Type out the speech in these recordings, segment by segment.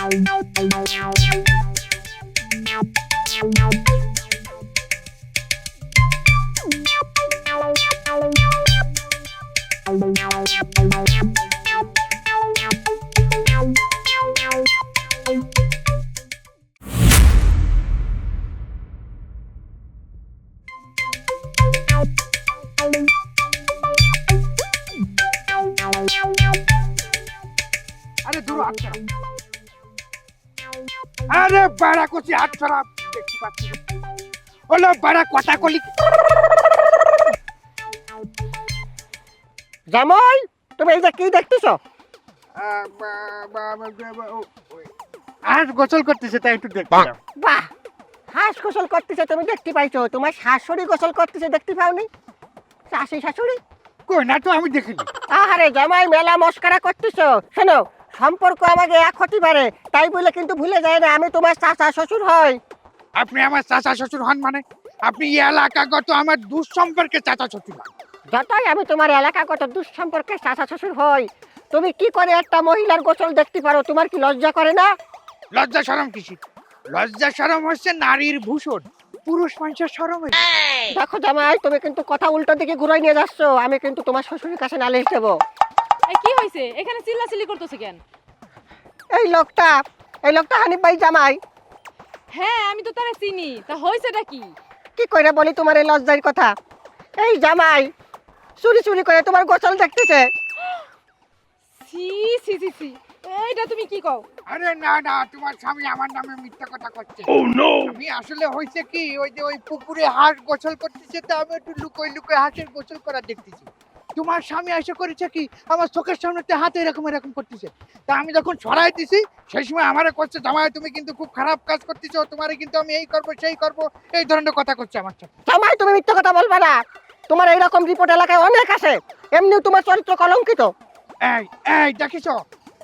আরে দূর হাত ছাড়া, আরে বাড়া কচি হাত ছাড়া, দেখতে পাচ্ছি হলো বাড়া কথা কলি। জামাই তুমি এই যে কি দেখতেছো? আর গোসল করতেছে তাই একটু দেখলাম। বাহ, হাঁস গোসল করতেছে তুমি দেখতে পাইছো? তোমার শাশুড়ি গোসল করতেছে দেখতে পাওনি? শাশুড়ি কই না তো, আমি দেখিনি। আহারে জামাই মেলা মস্করা করতেছো। শোনো, সম্পর্ক আমাকে এক হতে পারে, তাই বলে কিন্তু ভুলে যায় না আমি তোমার চাচা শ্বশুর হই। আপনি আমার চাচা শ্বশুর হন মানে? আপনি এই এলাকাগত আমার দুঃসম্পর্কে চাচা শ্বশুর হন। যতই আমি তোমার এলাকাগত দুঃসম্পর্কে চাচা শ্বশুর হই, তুমি কি করে একটা মহিলার গোসল দেখতে পারো? তোমার কি লজ্জা করে না? লজ্জা শরম কিসি? লজ্জা শরম হচ্ছে নারীর ভূষণ, পুরুষ মানুষের শরম। দেখো জামাই, তুমি কিন্তু কথা উল্টো দিকে ঘুরাই নিয়ে যাচ্ছ। আমি কিন্তু তোমার শ্বশুরের কাছে নালিশ দেবো। এই কি হইছে? এখানে চিল্লাচিল্লি করতেছে কেন? এই লোকটা হানিফ ভাই জামাই। হ্যাঁ, আমি তো তারে চিনি। তা হইছেটা কি? কি কইরা বলি তোমার এই লজ্জার কথা? এই জামাই চুরি চুরি করে তোমার গোসল দেখতেছে। সি সি সি সি, এইটা তুমি কি কও? আরে না না, তোমার স্বামী আমার নামে মিথ্যা কথা করছে। আমি আসলে হয়েছে কি, ওই যে ওই পুকুরে হাঁস গোসল করতেছে, তা আমি একটু লুকোই লুকোই হাঁসের গোসল করা দেখতেছি। তোমার স্বামী এসে করেছে কি, আমার চোখের সামনে হাতে এরকম এরকম করতেছে। তা আমি যখন ছড়াই দিছি, সেই সময় আমারে করছে, জামাই তুমি কিন্তু খুব খারাপ কাজ করতেছো, তোমারে কিন্তু আমি এই করবো সেই করবো, এই ধরনের কথা করছে আমার সাথে। জামাই তুমি মিথ্যা কথা বলবা না। তোমার এইরকম রিপোর্ট এলাকায় অনেক আছে। এমনিও তোমার চরিত্র কলঙ্কিত। এই এই দেখিছো,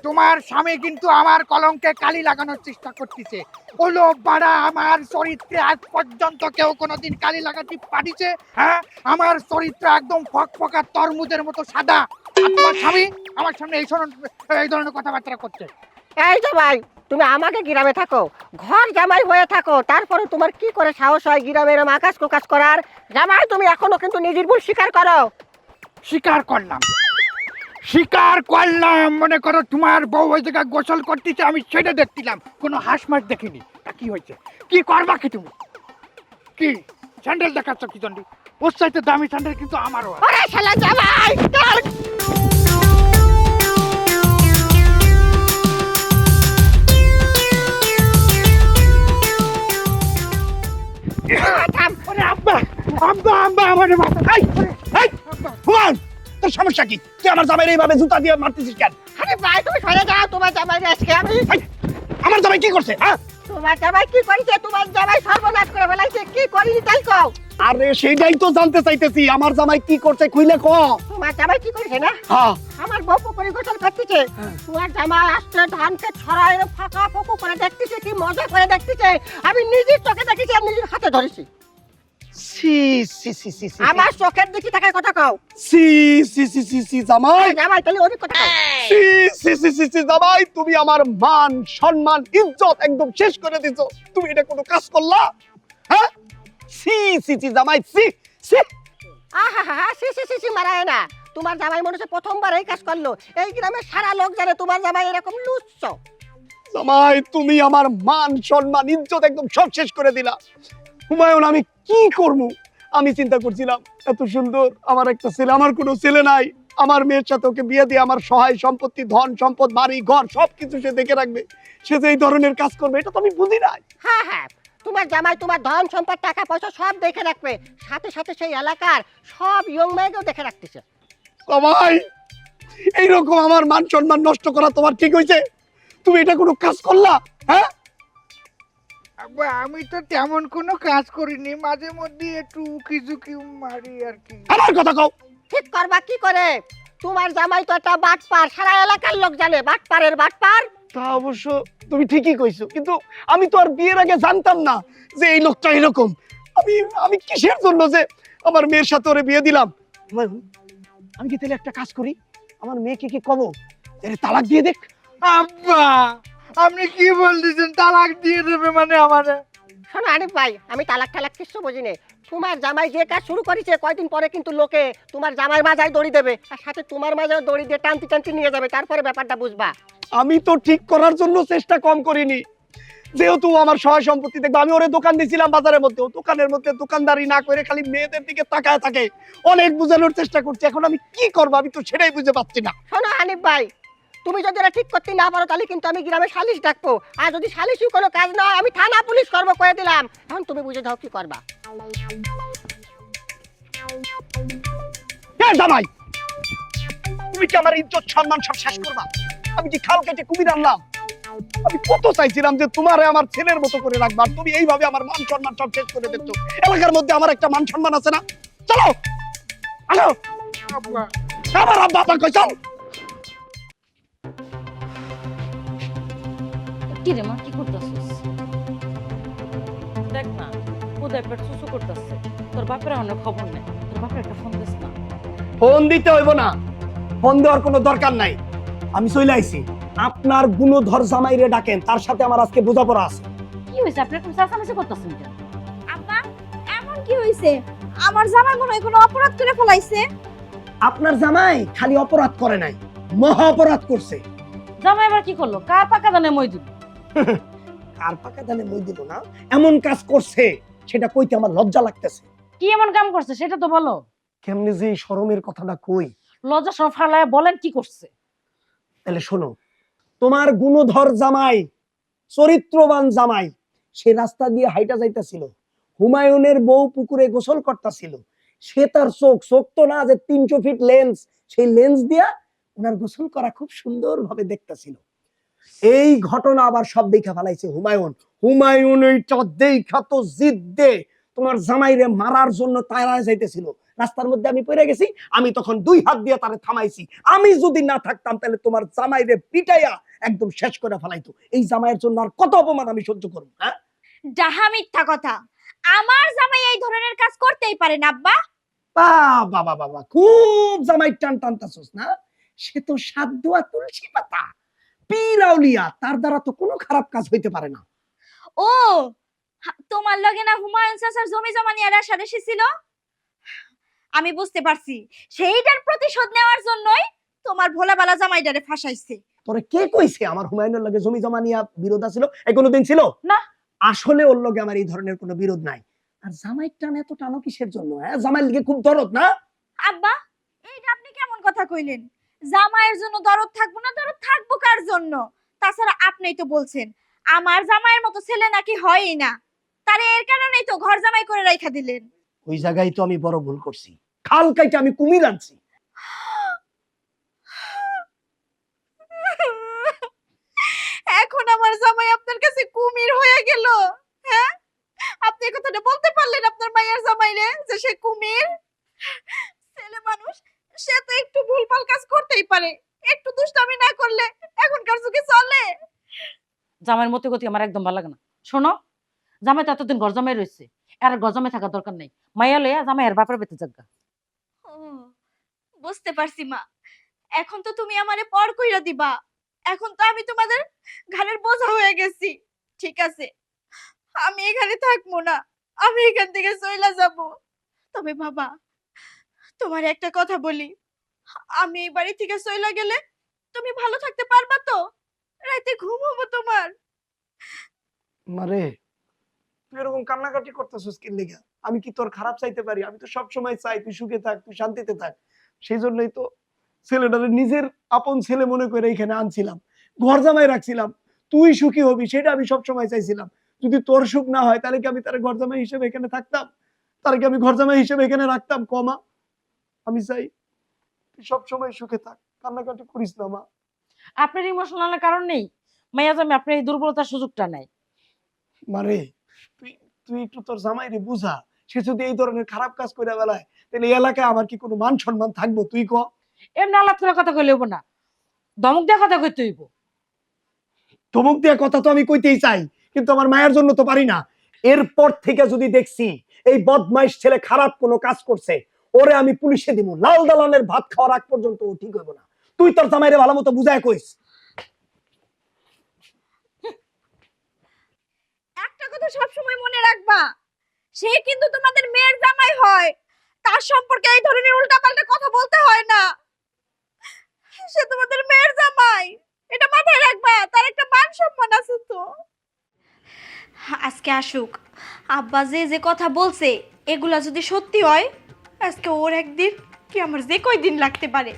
তোমার স্বামী কিন্তু আমার কলঙ্কে কালি লাগানোর চেষ্টা করতেছে। বলো বাড়া, আমার চরিত্রে আজ পর্যন্ত কেউ কোনোদিন কালি লাগাতে পারিছে? হ্যাঁ, আমার চরিত্র একদম ফকফকা তরমুজের মতো সাদা। আর তোমার স্বামী আমার সামনে এই ধরনের কথাবার্তা করছে। এই জামাই, তুমি আমাকে গ্রামে থাকো, ঘর জামাই হয়ে থাকো, তারপরে তোমার কি করে সাহস হয় গ্রামের আকাশ প্রকাশ করার? জামাই তুমি এখনো কিন্তু নিজের ভুল স্বীকার করো। স্বীকার করলাম, মনে করো তোমার বউ ওই জায়গায় গোসল করতেছে, আমি সেটা দেখছিলাম, কোনো হাঁস মাছ দেখিনি। তা কি হয়েছে? কি করবা কি তুমি? কি স্যান্ডেল দেখাচ্ছ কি দণ্ডি? ওর চাইতে দামি স্যান্ডেল কিন্তু আমারও আছে। আরে শালা জামাই, ওরে আব্বা, আব্বা আব্বা, আমারে মাথা। এই এই হুমান, তোর সমস্যা কি? তুই আমার জামাইরে এইভাবে জুতা দিয়ে মারতেছিস কেন? আরে ভাই তুমি সরে যাও। তোমার জামাই আজকে আমি আমার জামাই কি করছে? হ্যাঁ, তোমার জামাই কি করেছে? তোমার জামাই সর্বনাশ করে ফেলাইছে। কি করিনি তাই কও। আরে সেইটাই তো জানতে চাইতেছি, আমার জামাই কি করছে খুইলে ক। তোমার জামাই কি করেছে না? হ্যাঁ, আমার বউ পুকুরে গোসল করতেছে, তোমার জামাই আসছে ধানকে ছড়ায় ফাঁকা ফুকু করে দেখতেছে, কি মজা করে দেখতেছে। আমি নিজের চোখে দেখেছি, আমি নিজের হাতে ধরেছি। সি সি সি সি সি আমার চোখের দিকে থাকার কথা কও। সি সি সি সি সি জামাই, জামাই তাহলে অনেক কথা কও। সি সি সি সি সি জামাই, তুমি আমার মান সম্মান ইজ্জত একদম শেষ করে দিছো। তুমি এটা কোনো কাজ করলা? হ্যাঁ, সি সি সি জামাই, সি সি। আহা সি সি সি সি মারায় না। তোমার জামাই মনে হচ্ছে প্রথমবার এই কাজ করলো। এই গ্রামের সারা লোক জানে তোমার জামাই এরকম লুচ্ছ। জামাই তুমি আমার মান সম্মান ইজ্জত একদম সব শেষ করে দিলা। হুমায়ুন, আমি কি করব? আমি চিন্তা করছিলাম এত সুন্দর আমার একটা ছেলে, আমার কোনো ছেলে নাই। আমার মেয়ের সাথে ওকে বিয়ে দিয়ে আমার সহায় সম্পত্তি, ধন সম্পদ, বাড়ি ঘর সবকিছু সে দেখে রাখবে। সে যে এই ধরনের কাজ করবে এটা তো আমি বুঝি নাই। হ্যাঁ হ্যাঁ, তোমার জামাই তোমার ধন সম্পদ টাকা পয়সা সব দেখে রাখবে, সাথে সাথে সেই এলাকার সব ইয়ং মেয়েকেও দেখে রাখতেছে। জামাই, এইরকম আমার মান সম্মান নষ্ট করা তোমার ঠিক হয়েছে? তুমি এটা কোনো কাজ করলা? হ্যাঁ, আব্বা আমি তো তেমন কোনো কাজ করিনি, মাঝে মধ্যে একটু উকি ঝুঁকি মারি আর কি। আমার কথা কও। ঠিক করবা কি করে? তোমার জামাই তো একটা বাটপার, সারা এলাকার লোক জানে বাটপারের বাটপার। তা অবশ্য তুমি ঠিকই কইছো, কিন্তু আমি তো আর বিয়ের আগে জানতাম না যে এই লোকটা এরকম। আমি আমি কিসের জন্য যে আমার মেয়ের সাথে ওরে বিয়ে দিলাম? আমি কি তাহলে একটা কাজ করি, আমার মেয়েকে কি কব তালাক দিয়ে দেখ? আব্বা আপনি কি বলতেছেন তালাক দিয়ে দেবে মানে আমারে? শোনো আরিফ ভাই, আমি তালাক ঠালাক কিছু বুঝি না। তোমার জামাই যে কাজ শুরু করেছে কয়দিন পরে কিন্তু লোকে তোমার জামাই মাজায় দড়ি দেবে, আর সাথে তোমার মাজায় দড়ি দিয়ে টানতে টানতে নিয়ে যাবে, তারপরে ব্যাপারটা বুঝবা। আমি তো ঠিক করার জন্য চেষ্টা কম করিনি। যেহেতু আমার সহায় সম্পত্তি দেখবে, আমি ওরে দোকান দিয়েছিলাম বাজারের মধ্যে, ও দোকানের মধ্যে দোকানদারি না করে খালি মেয়েদের দিকে তাকায় থাকে। অনেক বোঝানোর চেষ্টা করছি, এখন আমি কি করবো আমি তো সেটাই বুঝতে পারছি না। শোনো হানিফ ভাই, তুমি যদি এটা ঠিক করতে না পারো তাহলে কিন্তু আমি গ্রামে সালিশ ডাকবো, আর যদি সালিশি কোনো কাজ না হয় আমি থানা পুলিশ করবো কয়ে দিলাম। এখন তুমি বুঝে দাও কি করবা। জামাই, তুমি কি আমার ইজ্জত সম্মান সব শেষ করবা? আমি কি খাল কেটে কুমির আনলাম? আমি কত চাইছিলাম যে তোমারে আমার ছেলের মতো করে রাখবার, তুমি এইভাবে আমার মান সম্মান সব শেষ করে দিচ্ছ। এলাকার মধ্যে আমার একটা মান সম্মান আছে না? চলো আনো আব্বা আমার আব্বা আব্বা কই চল। কি রে মা, কি করতেছিস? দেখ না, কোথায় পেট চুচু করতেছে। তোর বাপের অনেক খবর নেই, তোর বাপের একটা ফোন দিস না। ফোন দিতে হইব না, ফোন দেওয়ার কোনো দরকার নাই। আমি চলে আইছি, আপনার গুণধর জামাইরে ডাকেন, তার সাথে আমার আজকে বোঝাপড়া আছে। কি হয়েছে? আপনার কোন চাচামেচি করতেছেন কেন? আব্বা, এমন কি হইছে? আমার জামাই মনে হয় কোনো অপরাধ করে ফেলাইছে। আপনার জামাই খালি অপরাধ করে নাই, মহা অপরাধ করছে। জামাই এবার কি করলো? কা পাকা দানে মই দিল। কার পাকা দানে মই দিল না, এমন কাজ করছে সেটা কইতে আমার লজ্জা লাগতেছে। কি এমন কাম করছে সেটা তো বলো। কেমনে যে এই শরমের কথাটা কই। লজ্জা সব ফালায় বলেন কি করছে। তাহলে শোনো, তোমার গুণধর জামাই, চরিত্রবান জামাই, সে রাস্তা দিয়ে হাইটা যাইতেছিল, হুমায়ুনের বউ পুকুরে গোসল করতেছিল, সে তার চোখ তো না যে 300 ফিট লেন্স, সেই লেন্স দিয়া ওনার গোসল করা খুব সুন্দর ভাবে দেখতেছিল। এই ঘটনা আবার সব দেখা ফেলাইছে হুমায়ুন। হুমায়ুন এই দেখা তো জিদ দে তোমার জামাইরে মারার জন্য তাড়ায় যাইতেছিল। রাস্তার মধ্যে আমি পড়ে গেছি, আমি তখন 2 হাত দিয়ে তারে থামাইছি। আমি যদি না থাকতাম তাহলে তোমার জামাইরে পিটাইয়া একদম শেষ করে ফেলাইতো। এই জামাইয়ের জন্য আর কত অপমান আমি সহ্য করব? হ্যাঁ, ডাহা মিথ্যা কথা। আমার জামাই এই ধরনের কাজ করতেই পারে না আব্বা। বাবা বাবা বাবা, খুব জামাই টান টানতাছস না? সে তো সাধুয়া তুলসী পাতা, পীর আউলিয়া, তার দ্বারা তো কোনো খারাপ কাজ হইতে পারে না। ও, তোমার লগে না হুমায়ুন চাচার জমি জমা নিয়ে রেষারেষি ছিল? আমি বুঝতে পারছি, সেইটার প্রতিশোধ নেওয়ার জন্যই তোমার ভোলাবালা জামাইটারে ফাঁসাইছে। তোরে কে কইছে আমার হুমায়ুনের লগে জমি জমা নিয়ে বিরোধ ছিল? এই কোনোদিন ছিল না। আসলে ওর লগে আমার এই ধরনের কোনো বিরোধ নাই। আর জামাইয়ের টান এত টানো কিসের জন্য? হ্যাঁ, জামাইয়ের লিগে খুব দরদ না? আব্বা, এইটা আপনি কেমন কথা কইলেন? জামাইয়ের জন্য দরদ থাকবো না, দরদ থাকবো কার জন্য? তাছাড়া আপনিই তো বলছেন আমার জামাইয়ের মতো ছেলে নাকি হয়ই না, তারে এর কারণেই তো ঘর জামাই করে রাইখা দিলেন। ওই জায়গায় তো আমি বড় ভুল করছি, খাল কাইটা আমি কুমির আনছি। এখন আমার জামাই আপনার কাছে কুমির হয়ে গেল। হ্যাঁ, আপনি এই কথাটা বলতে পারলেন আপনার মায়ের জামাইরে যে সে কুমির? ছেলে মানুষ, সে তো একটু ভুলভাল কাজ করতেই পারে, একটু দুষ্টামি না করলে এখনকার যুগে চলে? জামাইয়ের মতে গতি আমার একদম ভালো লাগে না। শোনো, জামাই তো এতদিন ঘর জামাই রয়েছে, আর ঘর জামাই থাকার দরকার নেই। মাইয়া লইয়া জামাইয়ের বাপের বেতে জাগা। ও, বুঝতে পারছি মা। এখন তো তুমি আমারে পর কইরা দিবা, এখন তো আমি তোমাদের ঘরের বোঝা হয়ে গেছি। ঠিক আছে, আমি এখানে থাকবো না, আমি এখান থেকে চইলা যাব। তবে বাবা, তোমার একটা কথা বলি, আমি এই বাড়ি থেকে চইলা গেলে তুমি ভালো থাকতে পারবা তো? রাতে ঘুম হবো তোমার? মারে, তুই এরকম কান্নাকাটি করতেছিস কি লিগা? আমি কি তোর খারাপ চাইতে পারি? আমি তো সব সময় চাই তুই সুখে থাক, তুই শান্তিতে থাক। সেই জন্যই তো ছেলেটারে নিজের আপন ছেলে মনে করে এখানে আনছিলাম, ঘর জামাই রাখছিলাম। তুই সুখী হবি সেটা আমি সব সময় চাইছিলাম। যদি তোর সুখ না হয় তাহলে কি আমি তার ঘর জামাই হিসেবে এখানে থাকতাম? তার কি আমি ঘর জামাই হিসেবে এখানে রাখতাম? কমা, আমি চাই তুই সব সময় সুখে থাক, কান্নাকাটি করিস না মা। আপনার ইমোশনাল কারণ নেই, মাইয়া জামাই আপনার এই দুর্বলতার সুযোগটা নাই। মারে, তুই তুই একটু তোর জামাইরে বুঝা। সে যদি এই ধরনের খারাপ কাজ করে বেলায় তাহলে এই এলাকায় আমার কি কোনো মান সম্মান থাকবো? তুই ক। এমনি আলাপ করে কথা কইলে হইব না, ধমক দিয়ে কথা কইতে হইব। ধমক দেওয়া কথা তো আমি কইতেই চাই, কিন্তু আমার মায়ের জন্য তো পারি না। এরপর থেকে যদি দেখছি এই বদমাইশ ছেলে খারাপ কোনো কাজ করছে, ওরে আমি পুলিশে দিব। লাল দালানের ভাত খাওয়ার আগ পর্যন্ত ও ঠিক হইব না। তুই তোর জামাইরে ভালো মতো বুঝায় কইস। কথা সবসময় মনে রাখবা। সে কিন্তু তোমাদের মেয়ের জামাই হয়, তার সম্পর্কে এই ধরনের উল্টাপাল্টা কথা বলতে হয় না। সে তোমাদের মেয়ের জামাই, এটা মাথায় রাখবা। তার একটা মান সম্মান আছে তো। আজকে আসুক, আব্বা যে যে কথা বলছে এগুলা যদি সত্যি হয়, আজকে ওর একদিন কি আমার যে কয়দিন লাগতে পারে।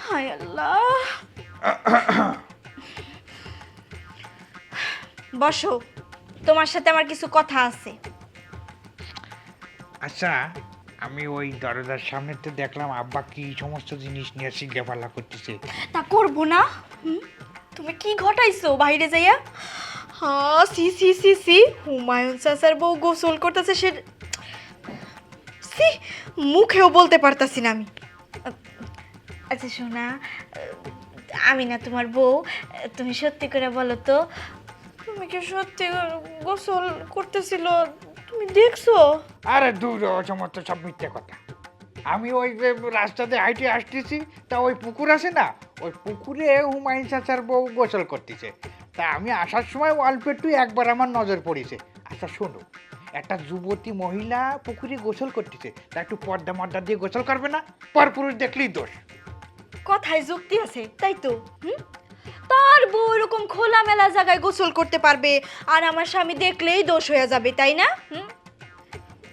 হায় আল্লাহ। বসো, তোমার সাথে আমার কিছু কথা আছে। আচ্ছা, আমি ওই দরজার সামনেতে দেখলাম আব্বা কি সমস্ত জিনিস নিয়ে সিঙ্গাপাল্লা করতেছে। তা করবো না? তুমি কি ঘটাইছো বাইরে যাইয়া? হ্যাঁ, সি সি সি সি, হুমায়ুন চাচার বউ গোসল করতেছে, সে সি, মুখেও বলতে পারতাছি না আমি। আচ্ছা শোনা, আমি না তোমার বউ, তুমি সত্যি করে বলো তো, তুমি কি সত্যি গোসল করতেছিল? তুমি দেখছো? আরে দূর, ও সমস্ত সব মিথ্যে কথা। আমি ওই যে রাস্তাতে হাইটে আসতেছি, তা ওই পুকুর আছে না, ওই পুকুরে হুমায়ুন চাচার বউ গোসল করতেছে। তা আমি আসার সময় অল্প একটু একবার আমার নজর পড়েছে। আচ্ছা শোনো, একটা যুবতী মহিলা পুকুরে গোসল করতেছে, তা একটু পর্দা মর্দা দিয়ে গোসল করবে না? পরপুরুষ দেখলেই দোষ। কথায় যুক্তি আছে, তাই তো? তার বউ এরকম খোলামেলা জায়গায় গোসল করতে পারবে, আর আমার স্বামী দেখলেই দোষ হয়ে যাবে, তাই না?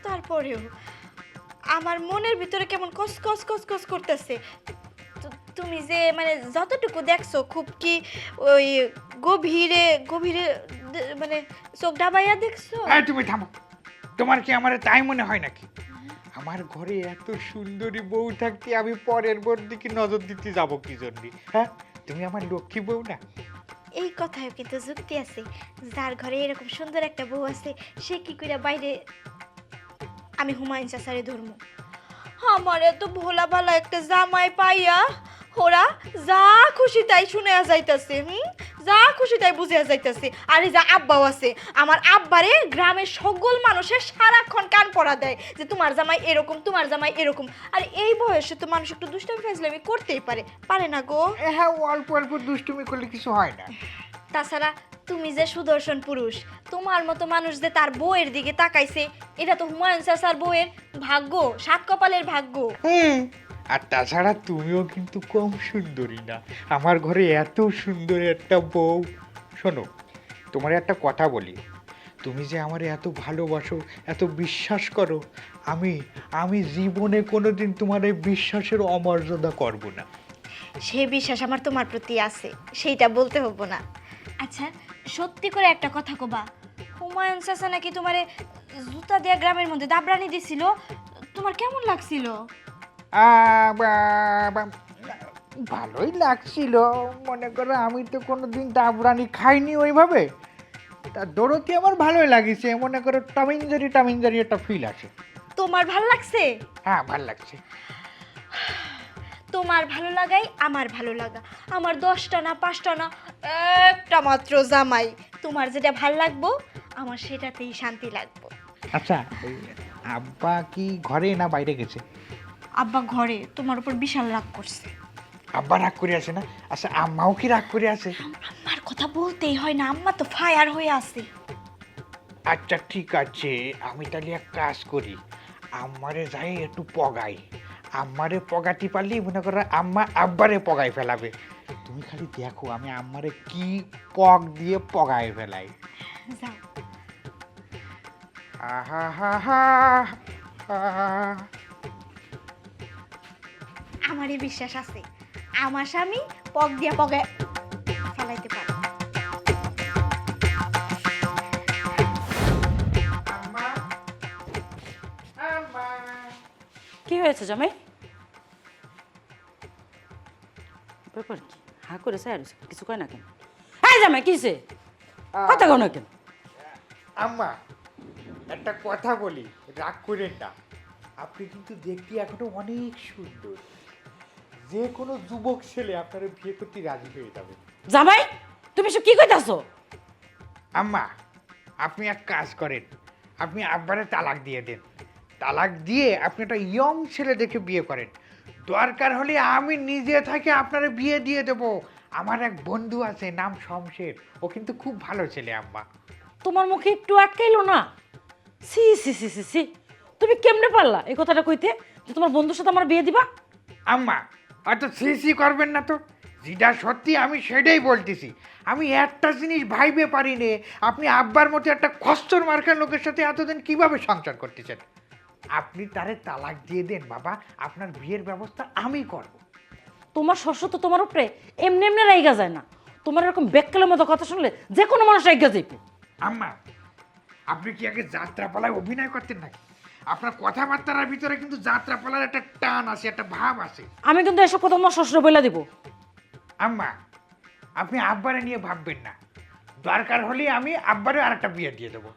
তারপরেও আমার মনের ভিতরে কেমন কস কস কস কস করতেছে। তুমি যে মানে যতটুকু দেখছো, খুব কি ওই গভীরে গভীরে মানে চোখ ডাবাইয়া দেখছো? হ্যাঁ, তুমি থামো। তোমার কি আমার তাই মনে হয় নাকি? আমার ঘরে এত সুন্দরী বউ থাকতে আমি পরের বউর দিকে নজর দিতে যাবো কি জন্য? হ্যাঁ, তুমি আমার লক্ষ্মী বউ না? এই কথায় কিন্তু যুক্তি আছে। যার ঘরে এরকম সুন্দর একটা বউ আছে, সে কি করে বাইরে? আমি হুমায়ুন চাচারে ধর্ম, আমার এত ভোলা ভালা একটা জামাই পাইয়া ওরা যা খুশি তাই শুনে যাইতাছে, যা খুশি তাই বুঝে যাইতাছে। আর এই যা আব্বাও আছে, আমার আব্বারে গ্রামের সকল মানুষের সারাক্ষণ কান পড়া দেয় যে তোমার জামাই এরকম, তোমার জামাই এরকম। আর এই বয়সে তো মানুষ একটু দুষ্টামি ফাজলামি করতেই পারে, পারে না গো? হ্যাঁ, অল্প অল্প দুষ্টুমি করলে কিছু হয় না। তাছাড়া তুমি যে সুদর্শন পুরুষ, তোমার মতো মানুষ যে তার বউয়ের দিকে তাকাইছে, এটা তো হুমায়ুন চাচার বউয়ের ভাগ্য, সাত কপালের ভাগ্য। আর তাছাড়া তুমিও কিন্তু কম সুন্দরী না। আমার ঘরে এত সুন্দর একটা বউ। শোনো, তোমার একটা কথা বলি, তুমি যে আমার এত ভালোবাসো, এত বিশ্বাস করো, আমি আমি জীবনে কোনোদিন তোমার এই বিশ্বাসের অমর্যাদা করব না। সে বিশ্বাস আমার তোমার প্রতি আছে, সেইটা বলতে হবো না। আচ্ছা, সত্যি করে একটা কথা কবা, হুমায়ুন চাচা নাকি তোমারে জুতা দিয়ে গ্রামের মধ্যে দাবরানি দিছিল, তোমার কেমন লাগছিল? ভালোই লাগছিল। মনে করো আমি তো কোনোদিন দাবরানি খাইনি ওইভাবে। তা দৌড়তে আমার ভালোই লাগিছে। মনে করো টামিঞ্জারি একটা ফিল আছে। তোমার ভালো লাগছে? হ্যাঁ, ভালো লাগছে। তোমার ভালো লাগাই আমার ভালো লাগা। আমার 10টা না 5টা না, একটা মাত্র জামাই। তোমার যেটা ভাল লাগবো আমার সেটাতেই শান্তি লাগবো। আচ্ছা, ওই আব্বা কি ঘরে না বাইরে গেছে? আব্বা ঘরে, তোমার উপর বিশাল রাগ করছে। আব্বা রাগ করে আছে না? আচ্ছা, আম্মাও কি রাগ করে আছে? আমার কথা বলতেই হয় না, আম্মা তো ফায়ার হয়ে আছে। আচ্ছা ঠিক আছে, আমি তাহলে এক কাজ করি, আম্মারে যাই একটু পগাই। আম্মারে পগাতে পারলেই মনে করো আম্মা আব্বারে পগাই ফেলাবে। তুমি খালি দেখো আমি আম্মারে কি পগ দিয়ে পগাই ফেলাই। যাও। আহা হা হা। আমারই বিশ্বাস আছে, আমার স্বামী পগ দিয়া পগে ফেলাইতে পারে। কি হয়েছে জামাই? ব্যাপার কি? হা করে স্যার কিছু কয় না কেন? হ্যাঁ জামাই কিসে কথা কও না কেন? আম্মা, একটা কথা বলি, রাগ করেন না। আপনি কিন্তু দেখতে এখনো অনেক সুন্দর। যে কোনো যুবক ছেলে আপনার বিয়ে করতে রাজি হয়ে যাবে। জামাই তুমি সব কি কইতাছো? আম্মা, আপনি এক কাজ করেন, আপনি আব্বারে তালাক দিয়ে দেন। তালাক দিয়ে আপনি একটা ইয়ং ছেলে দেখে বিয়ে করেন। দরকার হলে আমি নিজে থেকে আপনার বিয়ে দিয়ে দেব। আমার এক বন্ধু আছে, নাম শমশের, ও কিন্তু খুব ভালো ছেলে আম্মা। তোমার মুখে একটু আটকাইলো না? সি সি সি সি সি, তুমি কেমনে পারলা এই কথাটা কইতে যে তোমার বন্ধুর সাথে আমার বিয়ে দিবা? আম্মা অত সি করবেন না তো, যেটা সত্যি আমি সেটাই বলতেছি। আমি একটা জিনিস ভাইবে পারি নে, আপনি আব্বার মতো একটা খস্তর মার্কার লোকের সাথে এতদিন কিভাবে সংসার করতেছেন। আপনি তারে তালাক দিয়ে দেন বাবা, আপনার বিয়ের ব্যবস্থা আমি করব। তোমার শ্বশুর তো তোমার উপরে এমনি এমনি রাইগা যায় না। তোমার এরকম বেক্কেলের মতো কথা শুনলে যে কোনো মানুষ রাইগা যাইবে। আম্মা আপনি কি আগে যাত্রাপালায় অভিনয় করতেন নাকি? আপনার কথাবার্তার ভিতরে কিন্তু যাত্রাপালার একটা টান আছে, একটা ভাব আছে। আমি কিন্তু এসব কথা তোমার শ্বশুর বইলা দিব। আম্মা আপনি আব্বারে নিয়ে ভাববেন না, দরকার হলে আমি আব্বারে আর একটা বিয়ে দিয়ে দেবো।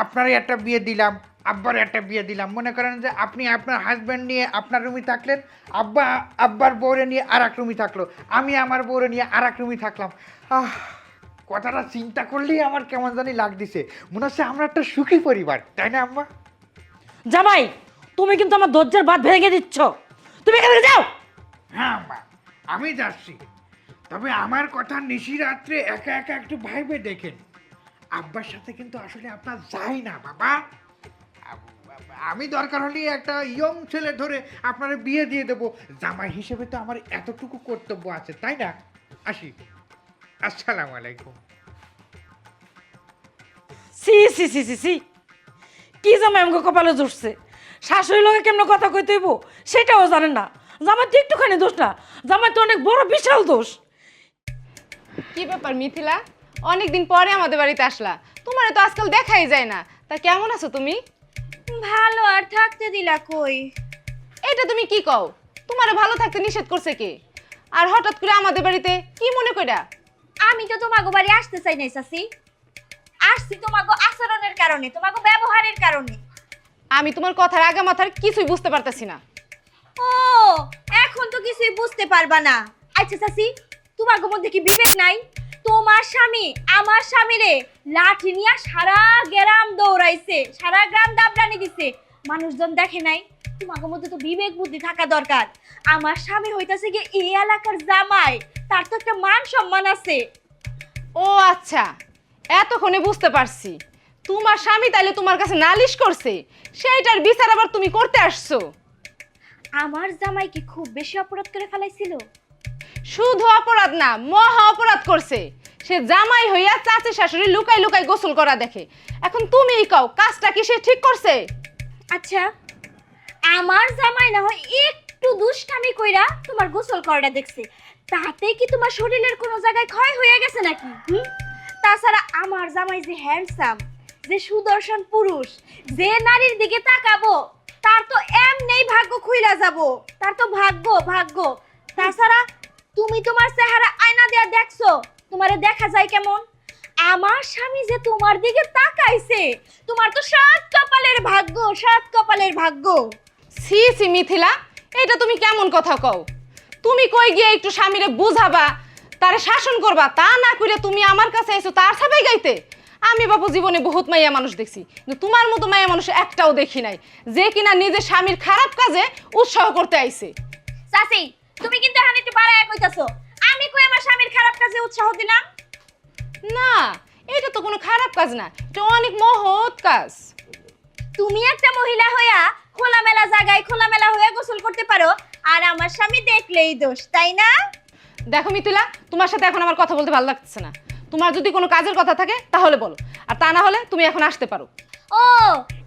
আপনারে একটা বিয়ে দিলাম, আব্বারে একটা বিয়ে দিলাম। মনে করেন যে আপনি আপনার হাজব্যান্ড নিয়ে আপনার রুমে থাকলেন, আব্বা আব্বার বউরে নিয়ে আর এক রুমে থাকলো, আমি আমার বউরে নিয়ে আর এক রুমে থাকলাম। কথাটা চিন্তা করলেই আমার কেমন জানি লাগতেছে, মনে হচ্ছে আমরা একটা সুখী পরিবার, তাই না আম্মা? জামাই, তুমি কিন্তু আমার ধৈর্যের বাঁধ ভেঙে দিচ্ছ। তুমি এখান থেকে যাও। হ্যাঁ আম্মা আমি যাচ্ছি, তবে আমার কথা নিশি রাত্রে একা একা একটু ভাইবে দেখেন। আব্বার সাথে কিন্তু আসলে আপনার যাই না বাবা। আমি দরকার হলে একটা ইয়ং ছেলে ধরে আপনার বিয়ে দিয়ে দেবো। জামাই হিসেবে তো আমার এতটুকু কর্তব্য আছে, তাই না? আসি, আসসালামু আলাইকুম। সি সি সি সি সি, কি জামাই আমাকে কপালে জুটছে। শাশুড়ি লোকে কেমন কথা কইতে হইব সেটাও জানেন না। জামাই তো একটুখানি দোষ না, জামাই তো অনেক বড় বিশাল দোষ। কি ব্যাপার মিথিলা, অনেকদিন পরে আমাদের বাড়িতে আসলা, তোমার তো আজকাল দেখাই যায় না। তা কেমন আছো তুমি? ভালো, আর থাকতে দিলা কই? এটা তুমি কি কও? তোমার ভালো থাকতে নিষেধ করছে কে? আর হঠাৎ করে আমাদের বাড়িতে কি মনে কইরা? আমি তো তোমাগো বাড়ি আসতে চাই নাই চাচি, আসছি তোমাগো আচরণের কারণে, তোমাগো ব্যবহারের কারণে। আমি তোমার কথার আগা মাথার কিছুই বুঝতে পারতেছি না। ও, এখন তো কিছুই বুঝতে পারবা না। আচ্ছা চাচি, তোমাগো মধ্যে কি বিবেক নাই? তোমার স্বামী আমার স্বামীরে লাঠি নিয়ে সারা গ্রাম দৌড়াইছে, সারা গ্রাম দাবরানি দিছে, মানুষজন দেখে নাই? তোমাগো মধ্যে তো বিবেক বুদ্ধি থাকা দরকার। আমার স্বামী হইতাছে গিয়ে এই এলাকার জামাই, তার তো একটা মান সম্মান আছে। ও আচ্ছা, এতক্ষণে বুঝতে পারছি। তোমার স্বামী তাইলে তোমার কাছে নালিশ করছে, সেইটার বিচার আবার তুমি করতে আসছো। আমার জামাই কি খুব বেশি অপরাধ করে ফেলাইছিল? শুধু অপরাধ না, মহা অপরাধ করছে। সে জামাই হইয়া চাচি শাশুড়ি লুকাই লুকাই গোসল করা দেখে। এখন তুমিই কও, কাজটা কি সে ঠিক করছে? আচ্ছা, আমার জামাই না হয় একটু দুষ্টামি কইরা তোমার গোসল করাটা দেখছে, তাতে কি তোমার শরীরের কোনো জায়গায় ক্ষয় হয়ে গেছে নাকি? তাছাড়া আমার জামাই যে হ্যান্ডসাম, যে সুদর্শন পুরুষ, যে নারীর দিকে তাকাবো তার তো এমনিই ভাগ্য খুইলা যাব, তার তো ভাগ্য ভাগ্য। তাছাড়া তুমি তোমার চেহারা আয়না দিয়া দেখছো, তোমারে দেখা যায় কেমন? আমার স্বামী যে তোমার দিকে তাকাইছে, তোমার তো সাত কপালের ভাগ্য, সাত কপালের ভাগ্য। সি সি মিথিলা, এটা তুমি কেমন কথা কও? তুমি কই গিয়ে একটু স্বামীরে বুঝাবা, তারে শাসন করবা, তা না করে তুমি আমার কাছে এসো তার ছাপাই গাইতে। আমি বাবু জীবনে বহুত মাইয়া মানুষ দেখছি, কিন্তু তোমার মতো মাইয়া মানুষ একটাও দেখি নাই যে কিনা নিজের স্বামীর খারাপ কাজে উৎসাহ করতে আইছে। চাচি, তুমি কিন্তু এখন একটু বাড়ায় কইতাছো। আমি কই আমার স্বামীর খারাপ কাজে উৎসাহ দিলাম? না, এটা তো কোনো খারাপ কাজ না, এটা অনেক মহৎ কাজ। তুমি একটা মহিলা হইয়া খোলামেলা জায়গায় খোলামেলা হয়ে গোসল করতে পারো, আর আমার স্বামী দেখলেই দোষ, তাই না? দেখো মিথিলা, তোমার সাথে এখন আমার কথা বলতে ভালো লাগছে না। তোমার যদি কোনো কাজের কথা থাকে তাহলে বলো, আর তা না হলে তুমি এখন আসতে পারো। ও,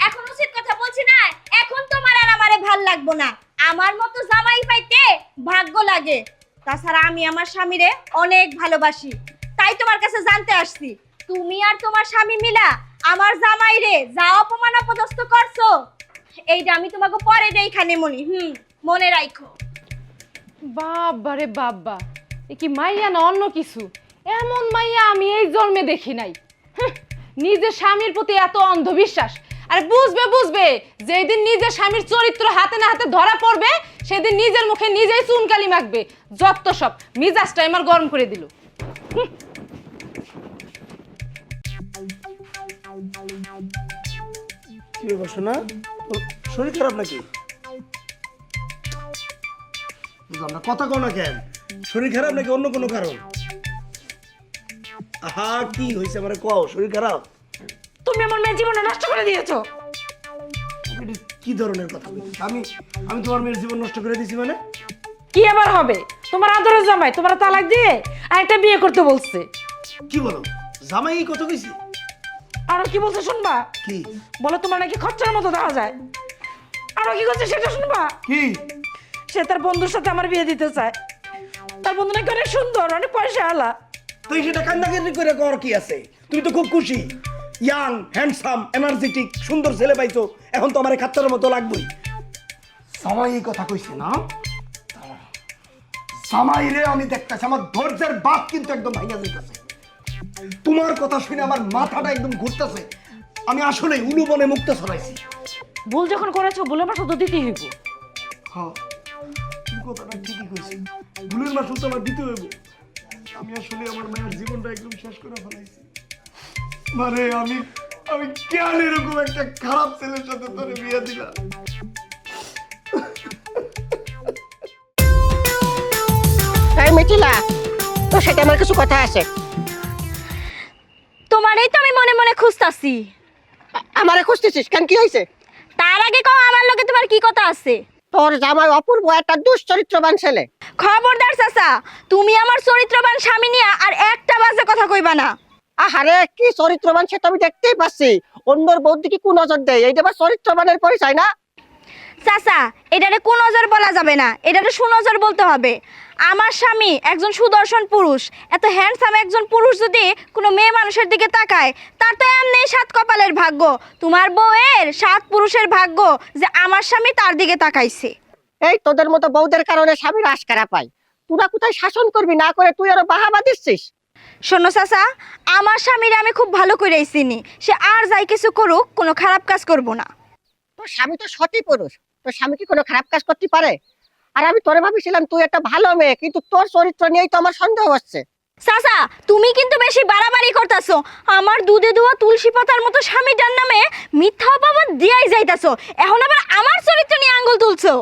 এখন উচিত কথা বলছি না? এখন তোমার আর আমারে ভাল লাগবো না। আমার মতো জামাই পাইতে ভাগ্য লাগে। তাছাড়া আমি আমার স্বামীরে অনেক ভালোবাসি, তাই তোমার কাছে জানতে আসছি। তুমি আর তোমার স্বামী মিলা আমার জামাইরে যা অপমান অপদস্থ করছো, এইটা আমি তোমাকে পরে দেইখানে মনে রাখো। বাবা রে বাবা, এ কি মাইয়া না অন্য কিছু? এমন মাইয়া আমি এই জন্মে দেখি নাই। নিজের স্বামীর প্রতি এত অন্ধবিশ্বাস। আর বুঝবে বুঝবে যেদিন নিজের স্বামীর চরিত্র হাতে না হাতে ধরা পড়বে, সেদিন নিজের মুখে নিজেই চুনকালি মাখবে। যত সব মিজাজটা আমার গরম করে দিল। কি ব্যাপার শোনা, শরীর খারাপ নাকি? বুঝলাম না, কথা কও না কেন? শরীর খারাপ নাকি অন্য কোনো কারণ? আহা, কি হয়েছে আমার কও? শরীর খারাপ? তুমি আমার মেয়ের জীবনটা নষ্ট করে দিয়েছো। এটা কি ধরনের কথা বলছিস? আমি আমি তোমার মেয়ের জীবন নষ্ট করে দিয়েছি মানে? কি আবার হবে? তোমার আদরের জামাই তোমার তালাক দিয়ে আরেকটা বিয়ে করতে বলছে। কি বলো? জামাই এই কথা কইছি? আরো কি বলছে শুনবা? কি বলো তোমার নাকি খরচার মতো দেওয়া যায়। আরো কি করছে সেটা শুনবা? কি? সে তার বন্ধুর সাথে আমার বিয়ে দিতে চায়। তার বন্ধু নাকি অনেক সুন্দর, অনেক পয়সা আলা। তুই সেটা কান্দাকাটি করে কর কি আছে? তুমি তো খুব খুশি, ইয়াং, হ্যান্ডসাম, এনার্জেটিক, সুন্দর ছেলে পাইছো, এখন তো আমার খাচ্চার মতো লাগবেই। জামাই এই কথা কইছে না? জামাই রে আমি দেখতেছি, আমার ধৈর্যের বাপ কিন্তু একদম ভাঙা যাইতেছে। তোমার কথা শুনে আমার মাথাটা একদম ঘুরতেছে। আমি আসলে উলুবনে মুক্ত ছড়াইছি। ভুল যখন করেছো ভুলের মাসুল তো দিতেই হইব। হ্যাঁ, তুমি কথাটা ঠিকই কইছো, ভুলের মাসুল তো আমার দিতে হইব। আমি আসলে আমার মায়ের জীবনটা একদম শেষ করে ফেলাইছি। মানে আমি আমি কেন এরকম একটা খারাপ ছেলের সাথে তোরে বিয়ে দিলাম? এই মিথিলা, তোর সাথে আমার কিছু কথা আছে। তোমারই তো আমি মনে মনে খুঁজতাছি। আমারে খুঁজতেছিস কেন, কি হয়েছে? তার আগে কও আমার লগে তোমার কি কথা আছে? তোর জামাই অপূর্ব একটা দুশ্চরিত্রবান ছেলে। খবরদার চাচা, তুমি আমার চরিত্রবান স্বামী নিয়ে আর একটা বাজে কথা কইবা না। আহারে, কি চরিত্রবান সে তো আমি দেখতেই পাচ্ছি। অন্যর বউর দিকে কোন নজর দেয়, এইটা আবার চরিত্রবানের পরিচয় না? চাচা, এটারে কুনজর বলা যাবে না, এটারে সুনজর বলতে হবে। আমার স্বামী একজন সুদর্শন পুরুষ, এত হ্যান্ডসাম একজন পুরুষ যদি কোনো মেয়ে মানুষের দিকে তাকায়, তার তো এমনি সাত কপালের ভাগ্য। তোমার বউয়ের সাত পুরুষের ভাগ্য যে আমার স্বামী তার দিকে তাকাইছে। এই তোদের মতো বউদের কারণে স্বামীর আশকারা পাই। তোরা কোথায় শাসন করবি না করে তুই আরো বাহাবা দিচ্ছিস। শোনো চাচা, আমার স্বামীরে আমি খুব ভালো করেই চিনি। সে আর যাই কিছু করুক, কোনো খারাপ কাজ করব না। তোর স্বামী তো সতী পুরুষ, তোর স্বামী কি কোনো খারাপ কাজ করতে পারে? আর আমি তোরে ভাবিছিলাম তুই একটা ভালো মেয়ে, কিন্তু তোর চরিত্র নিয়েই তো আমার সন্দেহ হচ্ছে। চাচা, তুমি কিন্তু বেশি বাড়াবাড়ি করতেছো। আমার দুধে ধোয়া তুলসী পাতার মতো স্বামীটার নামে মিথ্যা অপবাদ দিয়াই যাইতাছো, এখন আবার আমার চরিত্র নিয়ে আঙ্গুল তুলছো।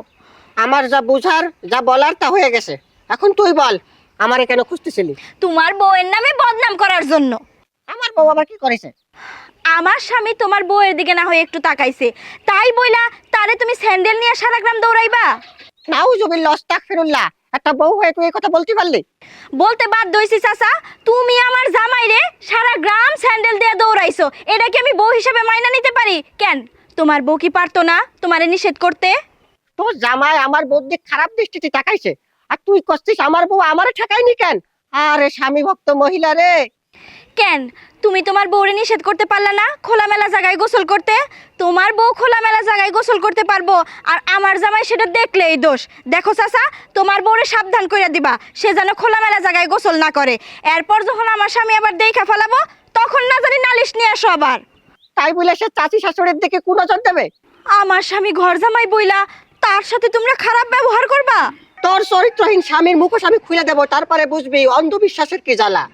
আমার যা বুঝার যা বলার তা হয়ে গেছে, এখন তুই বল আমারে কেন খুঁজতেছিলি? তোমার বউয়ের নামে বদনাম করার জন্য। আমার বউ আবার কি করেছে? আমার স্বামী তোমার বউয়ের দিকে না হয়ে একটু তাকাইছে, তাই বইলা তারে তুমি স্যান্ডেল নিয়ে সারা গ্রাম দৌড়াইবা? নাউজুবিল্লাহ, আস্তাগফিরুল্লাহ, একটা বউ হয়ে তুই এই কথা বলতে পারলি? বলতে বাধ্য হইছি চাচা, তুমি আমার জামাইরে সারা গ্রাম স্যান্ডেল দিয়ে দৌড়াইছো, এটা কি আমি বউ হিসেবে মাইনা নিতে পারি? কেন, তোমার বউ কি পারতো না তোমারে নিষেধ করতে? তোর জামাই আমার বউর দিক খারাপ দৃষ্টিতে তাকাইছে, আর তুই করছিস আমার বউ আমারে ঠেকায়নি কেন? আরে স্বামী ভক্ত মহিলা রে। কেন, তুমি তোমার বউরে নিষেধ করতে পারলা না খোলামেলা জায়গায় গোসল করতে? তোমার বউ খোলামেলা জায়গায় গোসল করতে পারবো, আর আমার জামাই সেটা দেখলেই দোষ। দেখো চাচা, তোমার বউরে সাবধান করে দিবা, সে যেন খোলামেলা জায়গায় গোসল না করে। এরপর যখন আমার স্বামী আবার দেখা ফেলাবো, তখন না জানি নালিশ নিয়ে আসো আবার। তাই বলে সে চাচি শাশুড়ির দিকে কোন নজর দেবে? আমার স্বামী ঘর জামাই বইলা তার সাথে তোমরা খারাপ ব্যবহার করবা? তোর চরিত্রহীন স্বামীর মুখোশ আমি খুলে দেবো, তারপরে বুঝবি অন্ধবিশ্বাসের কি জ্বালা।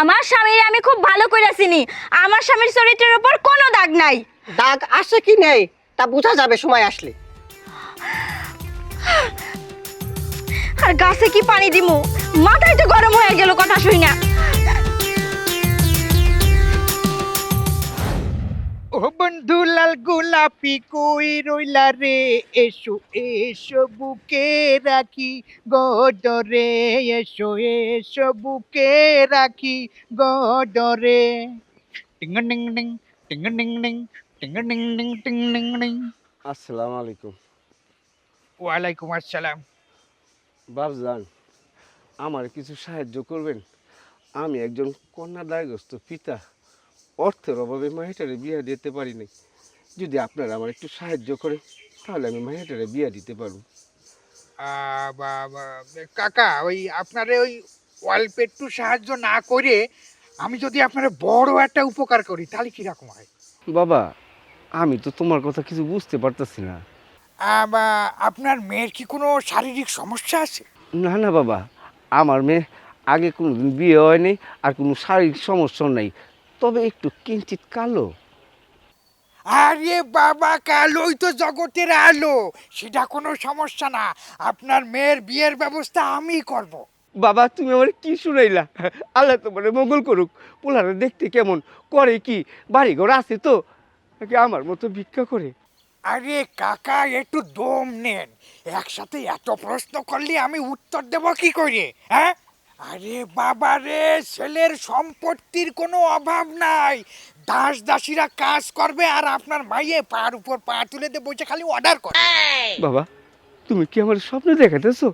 আমার স্বামীর আমি খুব ভালো করে চিনি, আমার স্বামীর চরিত্রের উপর কোনো দাগ নাই। দাগ আছে কি নেই তা বোঝা যাবে সময় আসলে। আর গাছে কি পানি দিমু, মাথায় তো গরম হয়ে গেল কথা শুই না। ও বন্ধু লাল গোলাপি কই রইলা রে, এসো এসো বুকে রাখি গডরে, এসো এসো বুকে রাখি গডরে। টিং ডিং ডিং টিং ডিং ডিং টিং ডিং ডিং টিং ডিং ডিং। আসসালামু আলাইকুম। ওয়ালাইকুম আসসালাম। বাবজান, আমার কিছু সাহায্য করবেন? আমি একজন কন্যাদায়গ্রস্ত পিতা, অর্থের অভাবে মাহিটারে বিয়ে দিতে পারি নাই। যদি আপনারা আমার একটু সাহায্য করে তাহলে আমি মাহিটারে বিয়ে দিতে পারবো। কাকা, ওই আপনারে ওই অল্প একটু সাহায্য না করে আমি যদি আপনার বড় একটা উপকার করি তাহলে কিরকম হয়? বাবা, আমি তো তোমার কথা কিছু বুঝতে পারতেছি না। আপনার মেয়ের কি কোনো শারীরিক সমস্যা আছে? না না বাবা, আমার মেয়ে আগে কোনোদিন বিয়ে হয়নি, আর কোনো শারীরিক সমস্যাও নেই, তবে একটু কিঞ্চিত কালো। আরে বাবা, কালোই তো জগতের আলো, সেটা কোনো সমস্যা না। আপনার মেয়ের বিয়ের ব্যবস্থা আমি করব। বাবা তুমি আমার কি শুনাইলা? আল্লাহ তোমার মঙ্গল করুক। পোলারে দেখতে কেমন, করে কি, বাড়ি ঘর আছে তো, নাকি আমার মতো ভিক্ষা করে? আরে কাকা একটু দম নেন, একসাথে এত প্রশ্ন করলে আমি উত্তর দেব কি করে? হ্যাঁ, আরে বাবা রে, ছেলের সম্পত্তির কোনো অভাব নাই, দাস দাসীরা কাজ করবে আর আপনার মাইয়ে পার উপর পা তুলে দিয়ে বসে খালি অর্ডার করে। বাবা তুমি কি আমার স্বপ্নে দেখাতেছো?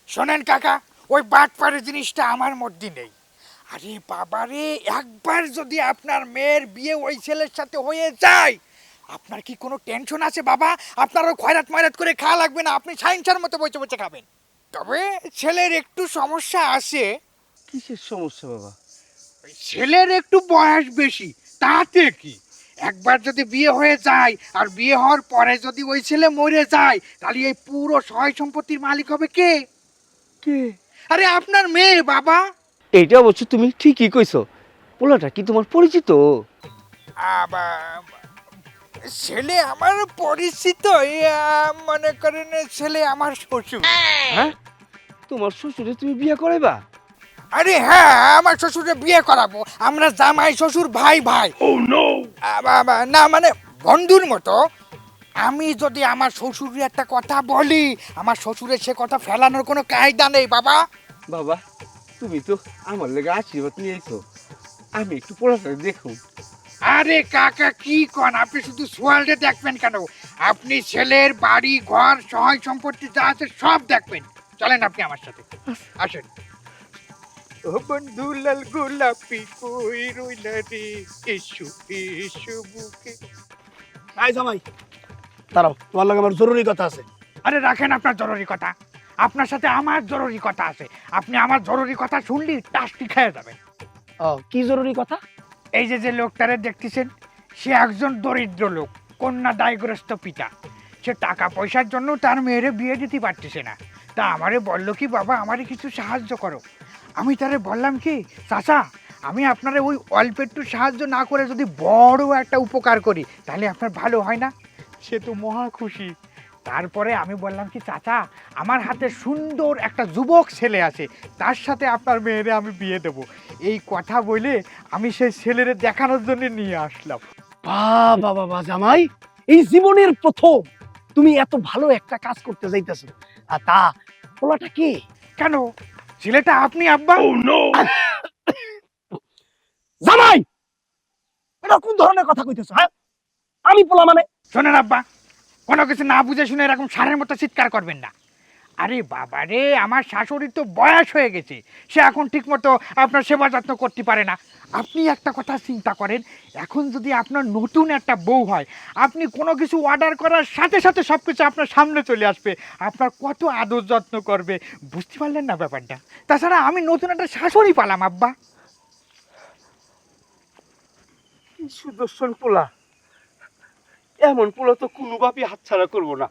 শোনেন কাকা, ওই বাটপাড়ের জিনিসটা আমার মধ্যে নেই। আরে বাবারে, একবার যদি আপনার মেয়ের বিয়ে ওই ছেলের সাথে হয়ে যায়, আপনার কি কোনো টেনশন আছে বাবা? আপনার ওই খয়রাত ময়রাত করে খাওয়া লাগবে না, আপনি সাইন্সার মতো বসে বসে খাবেন। তবে ছেলের একটু সমস্যা আছে। কিসের সমস্যা বাবা? ছেলের একটু বয়স বেশি, তাতে কি? একবার যদি বিয়ে হয়ে যায় আর বিয়ে হওয়ার পরে যদি ওই ছেলে মরে যায়, তাহলে এই পুরো সয় সম্পত্তির মালিক হবে কে? কে? আরে আপনার মেয়ে বাবা। এইটা অবশ্য তুমি ঠিকই কইছো। পোলাটা কি তোমার পরিচিত? ছেলে আমার পরিচিত, মনে করেন ছেলে আমার শ্বশুর। হ্যাঁ, তোমার শ্বশুরে তুমি বিয়ে করাইবা? আরে হ্যাঁ, আমার শ্বশুরে বিয়ে করাবো, আমরা জামাই শ্বশুর ভাই ভাই। না মানে বন্ধুর মতো। আমি যদি আমার শ্বশুরের একটা কথা বলি, আমার শ্বশুরের সে কথা ফেলানোর কোনো কায়দা নেই বাবা। বাবা তুমি তো আমার লেগে আশীর্বাদ নিয়েছো, আমি একটু পোলাটা দেখুন। আরে কাকা কি কন, আপনি শুধু সোয়ালটা দেখবেন কেন? আপনি ছেলের বাড়ি ঘর সহায় সম্পত্তি যা আছে সব দেখবেন। চলেন আপনি আমার সাথে, আসেন। ও বন্ধু লাল গোলাপি কই রইলা রে, এসো এসো বুকে। আই জামাই, দাঁড়াও, তোমার লগে আমার জরুরি কথা আছে। আরে রাখেন আপনার জরুরি কথা, আপনার সাথে আমার জরুরি কথা আছে। আপনি আমার জরুরি কথা শুনলি টাস্টি খেয়ে যাবেন। ও, কি জরুরি কথা? এই যে যে লোকটারে দেখতেছেন, সে একজন দরিদ্র লোক, কন্যা দায়গ্রস্ত পিতা। সে টাকা পয়সার জন্য তার মেয়েরে বিয়ে দিতে পারতেছে না। তা আমারে বললো কি, বাবা আমারে কিছু সাহায্য করো। আমি তারে বললাম কি, চাচা আমি আপনারে ওই অল্প একটু সাহায্য না করে যদি বড় একটা উপকার করি, তাহলে আপনার ভালো হয় না? সে তো মহা খুশি। তারপরে আমি বললাম কি, চাচা আমার হাতে সুন্দর একটা যুবক ছেলে আছে, তার সাথে আপনার মেয়েরে আমি বিয়ে দেব। এই কথা বলে আমি সেই ছেলেরে দেখানোর জন্য নিয়ে আসলাম। বাবা বাবা জামাই, এই জীবনের প্রথম তুমি এত ভালো একটা কাজ করতে যাইতেছো। আর তা পোলাটা কি? কেন, ছেলেটা আপনি আব্বা? জামাই, এটা কোন ধরনের কথা কইতেছো? হ্যাঁ, আমি পোলা মানে? শোনেন আব্বা, কোনো কিছু না বুঝে শুনে এরকম সারের মতো চিৎকার করবেন না। আরে বাবা রে, আমার শাশুড়ির তো বয়স হয়ে গেছে, সে এখন ঠিক মতো আপনার সেবা যত্ন করতে পারে না। আপনি একটা কথা চিন্তা করেন, এখন যদি আপনার নতুন একটা বউ হয়, আপনি কোনো কিছু অর্ডার করার সাথে সাথে সব কিছু আপনার সামনে চলে আসবে, আপনার কত আদর যত্ন করবে, বুঝতে পারলেন না ব্যাপারটা? তাছাড়া আমি নতুন একটা শাশুড়ি পালাম আব্বা। কি সুদর্শন পোলা, এমন পোলা তো কোনোভাবেই হাতছাড়া করবো না।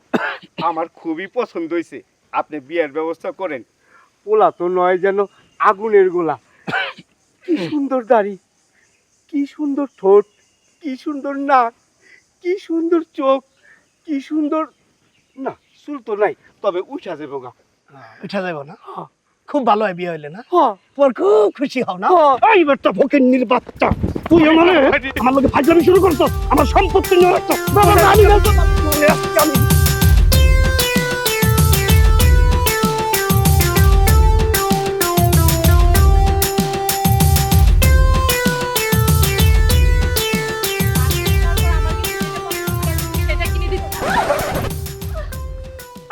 আমার খুবই পছন্দ হয়েছে, আপনি বিয়ের ব্যবস্থা করেন। পোলা তো নয় যেন আগুনের গোলা। কি সুন্দর দাড়ি, কি সুন্দর ঠোঁট, কি সুন্দর নাক, কি সুন্দর চোখ, কি সুন্দর, না চুল তো নাই, তবে উঠা যাবে গা। উঠা যাইব না? খুব ভালো হয় বিয়ে হইলে না? হ্যাঁ, তোর খুব খুশি হও না? এইবার তো ফকির নির্বাচন, তুই আমার লোকে ফাজলামি শুরু করছো, আমার সম্পত্তি নিয়ে রাখছো। আমি বলতো না, আমি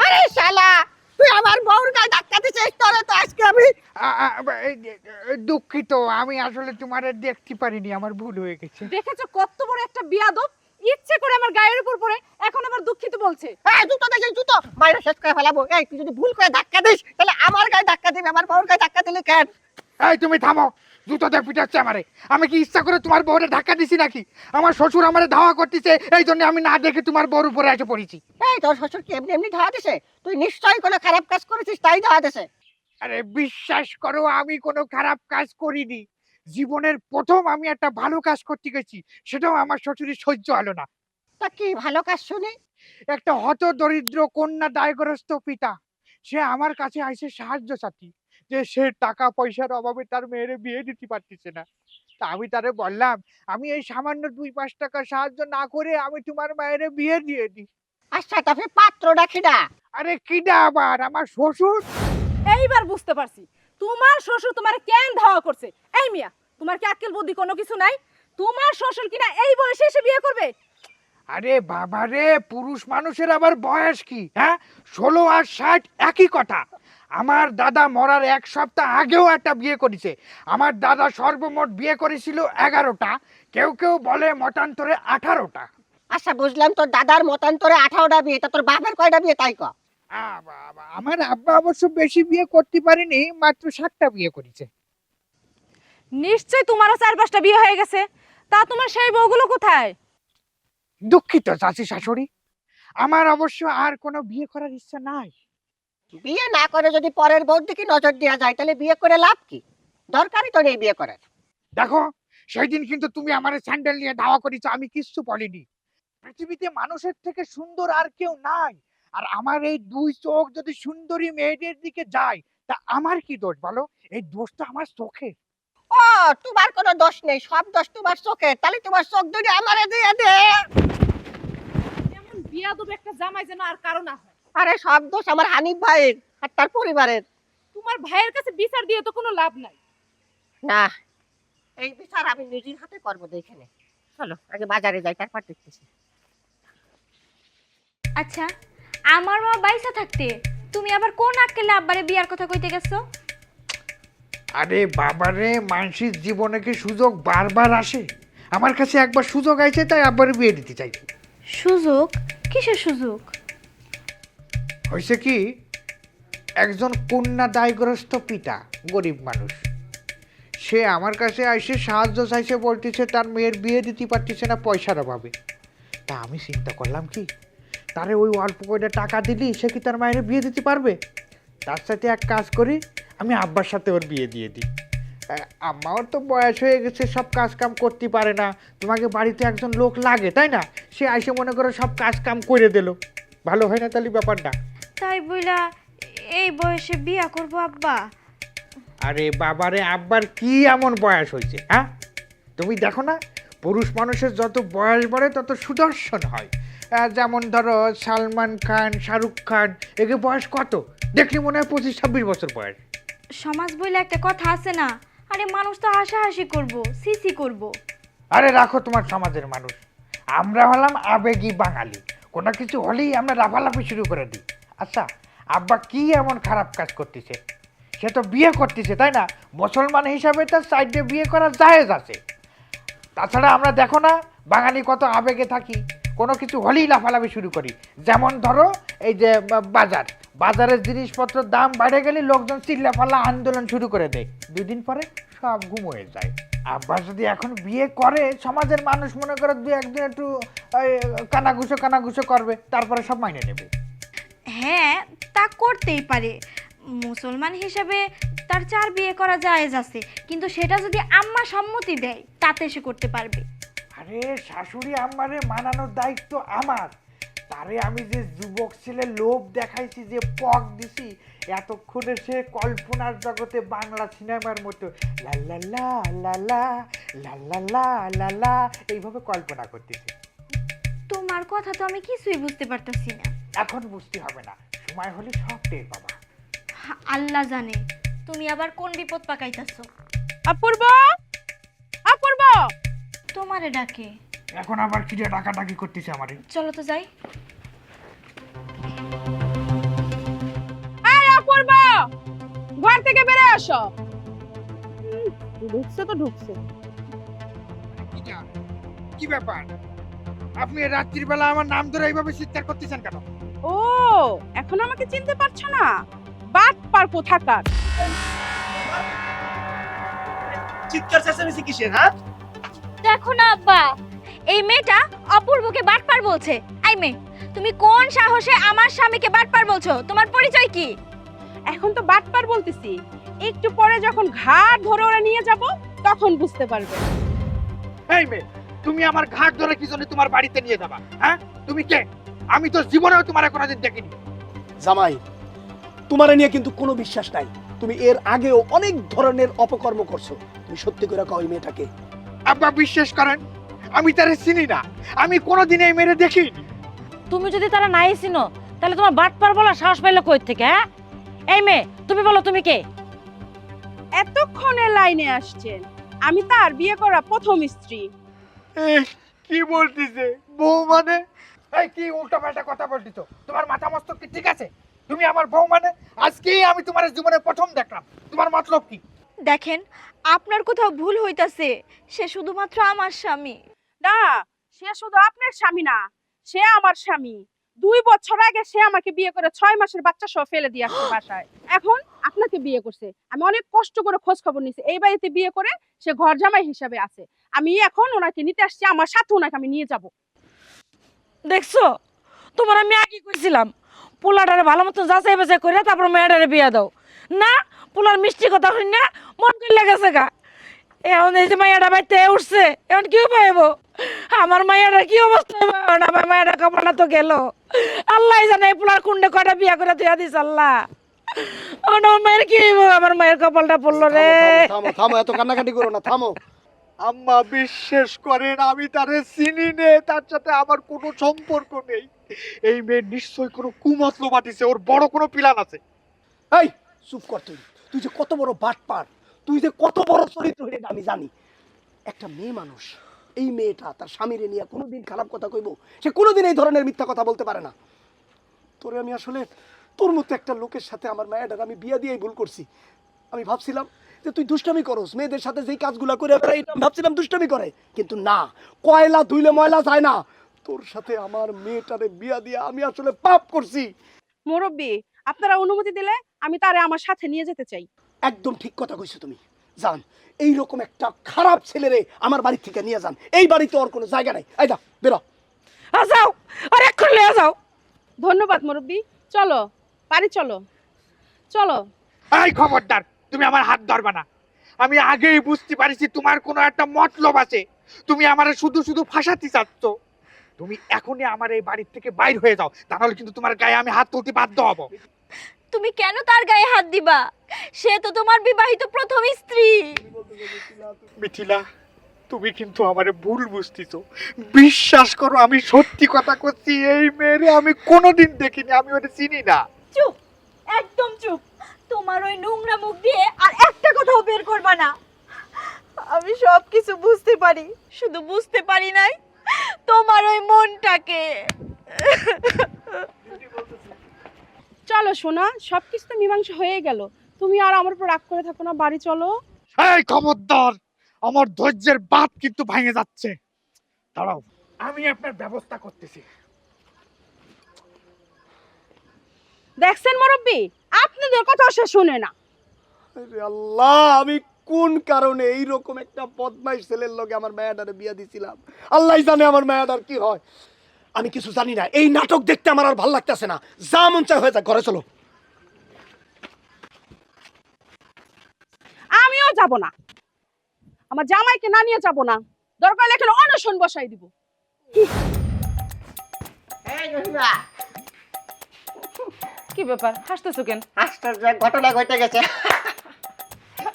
আরে শালা, তুই আমার বউর গায়ে ধাক্কা দিছিস, তোরে তো আজকে আমি। দুঃখিত, আমি আসলে তোমার দেখতে পারিনি, আমার ভুল হয়ে গেছে। দেখেছো কত বড় একটা বিয়াদব, ইচ্ছে করে আমার গায়ের উপর পড়ে এখন আবার দুঃখিত বলছে। এই জুতো দেখে জুতো মাইরা শেষ করে ফেলাবো। এই তুই যদি ভুল করে ধাক্কা দিস, তাহলে আমার গায়ে ধাক্কা দিবি, আমার বউর গায়ে ধাক্কা দিলে কেন? এই তুমি থামো, জুতো দিয়ে পিটাচ্ছে আমারে। আমি কি ইচ্ছা করে তোমার বউরে ধাক্কা দিছি নাকি? আমার শ্বশুর আমারে ধাওয়া করতেছে, এই জন্য আমি না দেখে তোমার বউর উপরে এসে পড়েছি। এই তোর শ্বশুর কি এমনি এমনি ধাওয়া দিছে? তুই নিশ্চয়ই কোনো খারাপ কাজ করেছিস, তাই ধাওয়া দিছে। আরে বিশ্বাস করো, আমি কোনো খারাপ কাজ করিনি। জীবনের প্রথম আমি একটা ভালো কাজ করতে গেছি, সেটাও আমার শ্বশুরের সহ্য হলো না। তা কি ভালো কাজ শুনি? একটা হত দরিদ্র কন্যা দায়গ্রস্ত পিতা, সে আমার কাছে আইসে সাহায্য চাতি। যে সে টাকা পয়সার অভাবে তার মেয়েরে বিয়ে দিতে পারতেছে না। তা আমি তারে বললাম, আমি এই সামান্য 2-5 টাকা সাহায্য না করে আমি তোমার মায়েরে বিয়ে দিয়ে দিই। আচ্ছা তবে পাত্রটা খিডা? আরে কিডা আবার? আমার শ্বশুর। এইবার বুঝতে পারছি তোমার শ্বশুর তোমার কেন ধাওয়া করছে। এই মিয়া, তোমার কি আক্কেল বুদ্ধি কোনো কিছু নাই? তোমার শ্বশুর কিনা এই বয়সে এসে বিয়ে করবে? আরে বাবা রে, পুরুষ মানুষের আবার বয়স কি? হ্যাঁ, 16 আর 60 একই কথা। আমার দাদা মরার 1 সপ্তাহ আগেও একটা বিয়ে করেছে। আমার দাদা সর্বমোট বিয়ে করেছিল 11টা, কেউ কেউ বলে মতান্তরে 18টা। আচ্ছা বুঝলাম, তোর দাদার মতান্তরে 18টা বিয়ে, তা তোর বাপের কয়টা বিয়ে তাই ক? বাবা, আমার আব্বা অবশ্য বেশি বিয়ে করতে পারেনি, মাত্র 7টা বিয়ে করেছে। নিশ্চয় তোমারও 4-5টা বিয়ে হয়ে গেছে। তা তোমার সেই বউগুলো কোথায়? দুঃখিত চাচি শাশুড়ি, আমার অবশ্য আর কোনো বিয়ে করার ইচ্ছা নাই। বিয়ে না করে যদি পরের বউর দিকে নজর দেওয়া যায় তাহলে বিয়ে করে লাভ কি? দরকারই তো নেই বিয়ে করার। দেখো, সেই দিন কিন্তু তুমি আমার স্যান্ডেল নিয়ে ধাওয়া করেছো, আমি কিচ্ছু বলিনি। পৃথিবীতে মানুষের থেকে সুন্দর আর কেউ নাই। আর আমার এই 2 চোখ যদি সুন্দরী মেয়েদের দিকে যায়, তা আমার কি দোষ বলো? এই দোষটা আমার চোখে। ও, তোমার কোনো দোষ নেই, সব দোষ তোমার চোখের। তাহলে তোমার চোখ দুটো আমারে দিয়ে দে। এমন বিয়াদব একটা জামাই যেন আর কারো না হয়। আরে সব দোষ আমার হানিফ ভাইয়ের আর তার পরিবারের। তোমার ভাইয়ের কাছে বিচার দিয়ে তো কোনো লাভ নাই। না, এই বিচার আমি নিজের হাতে করবো। দেখে নে, চলো আগে বাজারে যাই, তারপর দেখতেছি। আচ্ছা, আমার মা বাইসা থাকতে তুমি আবার কোন আক্কেলে আব্বারে বিয়ার কথা কইতে গেছো? আরে বাবারে, মানুষের জীবনে কি সুযোগ বারবার আসে? আমার কাছে একবার সুযোগ আইছে, তাই আব্বারে বিয়ে দিতে চাইছি। সুযোগ? কিসের সুযোগ? হয়েছে কি, একজন কন্যা দায়গ্রস্ত পিতা, গরিব মানুষ, সে আমার কাছে এসে সাহায্য চাইছে, বলতেছে তার মেয়ের বিয়ে দিতে পারতেছে না পয়সার অভাবে। তা আমি চিন্তা করলাম কি, তারে ওই অল্প কয়টা টাকা দিলি সে কি তার মায়ের বিয়ে দিতে পারবে? তার সাথে এক কাজ করি, আমি আব্বার সাথে ওর বিয়ে দিয়ে দিই। আম্মাও তো বয়স হয়ে গেছে, সব কাজ কাম করতে পারে না। তোমাকে বাড়িতে একজন লোক লাগে, তাই না? সে আইসে মনে করো সব কাজ কাম করে দিল, ভালো হয় না তাহলে ব্যাপারটা? তাই বইলা এই বয়সে বিয়া করব আব্বা? আরে বাবারে, আব্বার কি এমন বয়স হয়েছে? হ্যাঁ, তুমি দেখো না, পুরুষ মানুষের যত বয়স বাড়ে তত সুদর্শন হয়। যেমন ধরো সালমান খান, শাহরুখ খান, একে বয়স কত? দেখলি মনে হয় 25-26 বছর বয়স। সমাজ বইলে একটা কথা আছে না, আরে মানুষ তো হাসাহাসি করব, সিসি করব। আরে রাখো তোমার সমাজের মানুষ, আমরা হলাম আবেগী বাঙালি, কোনো কিছু হলেই আমরা লাফালাফি শুরু করে দিই। আচ্ছা, আব্বা কি এমন খারাপ কাজ করতেছে? সে তো বিয়ে করতেছে, তাই না? মুসলমান হিসাবে তার সাইডে বিয়ে করা জায়েজ আছে। তাছাড়া আমরা দেখো না, বাঙালি কত আবেগে থাকি, কোনো কিছু হলেই লাফালাফি শুরু করি। যেমন ধরো এই যে বাজারের জিনিসপত্রের দাম বেড়ে গেলে লোকজন চিল্লাফাল্লা আন্দোলন শুরু করে দেয়, 2 দিন পরে সব ঘুম হয়ে যায়। আব্বা যদি এখন বিয়ে করে, সমাজের মানুষ মনে করে 2-1 দিন একটু কানাঘুষো করবে, তারপরে সব মাইনে নেবে। হ্যাঁ, তা করতেই পারে। মুসলমান হিসেবে তার 4 বিয়ে করা জায়েজ আছে, কিন্তু সেটা যদি আম্মা সম্মতি দেয় তাতে সে করতে পারবে। আরে শাশুড়ি আম্মারে মানানোর দায়িত্ব আমার। তারে আমি যে যুবক ছেলে লোভ দেখাইছি, যে পক দিছি, এতক্ষণে সে কল্পনার জগতে বাংলা সিনেমার মতো লাল্লাল্লা লাল্লা লাল্লাল্লা লাল্লা এইভাবে কল্পনা করতেছে। তোমার কথা তো আমি কিছুই বুঝতে পারতেছি না। এখন বুঝতে হবে না, সময় হলে সব টের পাবা। আল্লাহ জানে তুমি আবার কোন বিপদ পাকাইতাছো। অপূর্ব, অপূর্ব, তোমারে ডাকে। এখন আবার কি ডাকাডাকি করতেছে আমারে? চলো তো যাই। এই অপূর্ব, ঘর থেকে বেরে আসো। ঢুকছে তো ঢুকছে। কি ব্যাপার? আপনি রাত্রির বেলা আমার নাম ধরে এইভাবে চিৎকার করতেছেন কেন? ও, এখন আমাকে চিনতে পারছো না? বাটপার কোথাকার। চিৎকার চেঁচামেচি কিসের? হ্যাঁ, দেখো না আব্বা, এই মেয়েটা অপূর্বকে বাটপার বলছে। আই মেয়ে, তুমি কোন সাহসে আমার স্বামীকে বাটপার বলছো? তোমার পরিচয় কি? এখন তো বাটপার বলতেছি, একটু পরে যখন ঘাট ধরে ওরা নিয়ে যাব তখন বুঝতে পারবে। এই মেয়ে, তুমি আমার ঘাট ধরে কি জন্য তোমার বাড়িতে নিয়ে যাবা? হ্যাঁ, তুমি কে? আমি তো জীবনেও তোমার কোনোদিন দেখিনি। জামাই, তোমারে নিয়ে কিন্তু কোনো বিশ্বাস নাই। তুমি এর আগেও অনেক ধরনের অপকর্ম করছো। তুমি সত্যি করে কও এই মেয়েটাকে। আব্বা বিশ্বাস করেন, আমি তারে চিনি না, আমি কোনোদিন এই মেরে দেখি। তুমি যদি তারা নাই চিনো তাহলে তোমার বাটপার বলা সাহস পাইলো কই থেকে? হ্যাঁ, এই মেয়ে তুমি বলো তুমি কে? এতক্ষণে লাইনে আসছেন, আমি তার বিয়ে করা প্রথম স্ত্রী। কি বলতিছে বউ মানে? এই কি উল্টাপাল্টা কথা বলতিছো? তোমার মাথা মস্তক কি ঠিক আছে? তুমি আমার বউ মানে? আজকেই আমি তোমার জীবনে প্রথম দেখলাম, তোমার মতলব কি? দেখেন, আপনার কোথাও ভুল হইতাছে। সে শুধুমাত্র আমার স্বামী। না, সে শুধু আপনার স্বামী না, সে আমার স্বামী। 2 বছর আগে সে আমাকে বিয়ে করে 6 মাসের বাচ্চা সহ ফেলে দিয়ে আসছে বাসায়। এখন আপনাকে বিয়ে করছে। আমি অনেক কষ্ট করে খোঁজ খবর নিয়েছি, এই বাড়িতে বিয়ে করে সে ঘর জামাই হিসাবে আছে। আমি এখন ওনাকে নিতে আসছি, আমার সাথে ওনাকে আমি নিয়ে যাব। দেখছো, তোমার আমি আগে কইছিলাম পোলাটারে ভালো মতো যাচাই বাছাই করে তারপর মেয়েটারে বিয়া দাও। না, পোলার মিষ্টি কথা শুন না মন করে গেছে গা। এখন এই যে মাইয়াটা বাইতে উঠছে, এখন কি পাইব? আমার মাইয়াটা কি অবস্থা হইব? আমার মাইয়াটা কপালটা তো গেল। আল্লাহ জানে এই পোলার কুন্ডে কয়টা বিয়া করে তুই দিস আল্লাহ। আমার মায়ের কি হইব? আমার মায়ের কপালটা পড়লো রে। থামো থামো, এত কান্নাকাটি করো না, থামো। আম্মা বিশ্বাস করেন, আমি তারে চিনি নে, তার সাথে আমার কোনো সম্পর্ক নেই। এই মেয়ে নিশ্চয়ই কোনো কুমতলব বাটিছে, ওর বড় কোনো প্ল্যান আছে। এই চুপ কর তুই। তুই যে কত বড় বাটপার, তুই যে কত বড় চরিত্রহীন আমি জানি। একটা মেয়ে মানুষ, এই মেয়েটা তার স্বামীরে নিয়ে কোনোদিন খারাপ কথা কইব? সে কোনোদিন এই ধরনের মিথ্যা কথা বলতে পারে না। তোরে আমি আসলে তোর মতো একটা লোকের সাথে আমার মায়ের আমি বিয়া দিয়েই ভুল করছি। আমি ভাবছিলাম যে তুই দুষ্টামি করস, মেয়েদের সাথে যেই কাজগুলা করে বেড়াই ভাবছিলাম দুষ্টামি করে, কিন্তু না, কয়লা ধুইলে ময়লা যায় না। তোর সাথে আমার মেয়েটারে বিয়া দিয়ে আমি আসলে পাপ করছি। মুরব্বী, আপনারা অনুমতি দিলে আমি তারে আমার সাথে নিয়ে যেতে চাই। একদম ঠিক কথা কইছো তুমি। যান, এইরকম একটা খারাপ ছেলেরে আমার বাড়ি থেকে নিয়ে যান। এই বাড়িতে ওর কোনো জায়গা নাই। এই যা, বেরো। যাও, আর এক্ষুনি লিয়ে যাও। ধন্যবাদ মুরব্বী, চলো বাড়ি চলো। চলো। এই খবরদার, তুমি আমার হাত ধরবা না। আমি আগেই বুঝতে পারিছি তোমার কোনো একটা মতলব আছে। তুমি আমারে শুধু শুধু ফাঁসাতে চাচ্ছ। তুমি এখনই আমার এই বাড়ির থেকে বাইর হয়ে যাও, তাহলে কিন্তু তোমার গায়ে আমি হাত তুলতে বাধ্য হব। তুমি কেন তার গায়ে হাত দিবা? সে তো তোমার বিবাহিত প্রথম স্ত্রী। মিথিলা, তুমি কিন্তু আমারে ভুল বুঝতেছো। বিশ্বাস করো, আমি সত্যি কথা করছি। এই মেয়েরে আমি কোনোদিন দেখিনি, আমি ওটা চিনি না। চুপ, একদম চুপ। তোমার ওই নোংরা মুখ দিয়ে আর একটা কথাও বের করবা না। আমি সব কিছু বুঝতে পারি, শুধু বুঝতে পারি নাই তোমার ওই মনটাকে। চলো সোনা, সবকিছু তো মীমাংসা হয়ে গেল। তুমি আর আমার উপর রাগ করে থাকো না, বাড়ি চলো। এই খবরদার, আমার ধৈর্যের বাঁধ কিন্তু ভেঙে যাচ্ছে। দাঁড়াও, আমি আপনার ব্যবস্থা করতেছি। দেখছেন মুরব্বী, আপনাদের কথা সে শুনে না। আরে আল্লাহ, আমি কোন কারণে এইরকম একটা বদমাইশ ছেলের লগে আমার মায়াটারে বিয়া দিছিলাম? আল্লাহ জানে আমার মায়াটার কি হয়। আমি কিছু জানি না। এই নাটক দেখতে আমার আর ভালো লাগতেছে না। যা মন চায় হয়ে যাক, ঘরে চলো। আমিও যাব না, আমার জামাইকে না নিয়ে যাব না। দরকার হলে এখানে অনশন বসাই দিব। এই রহিমা, কি ব্যাপার, হাসতেছো কেন? আশ্চর্য এক ঘটনা ঘটে গেছে।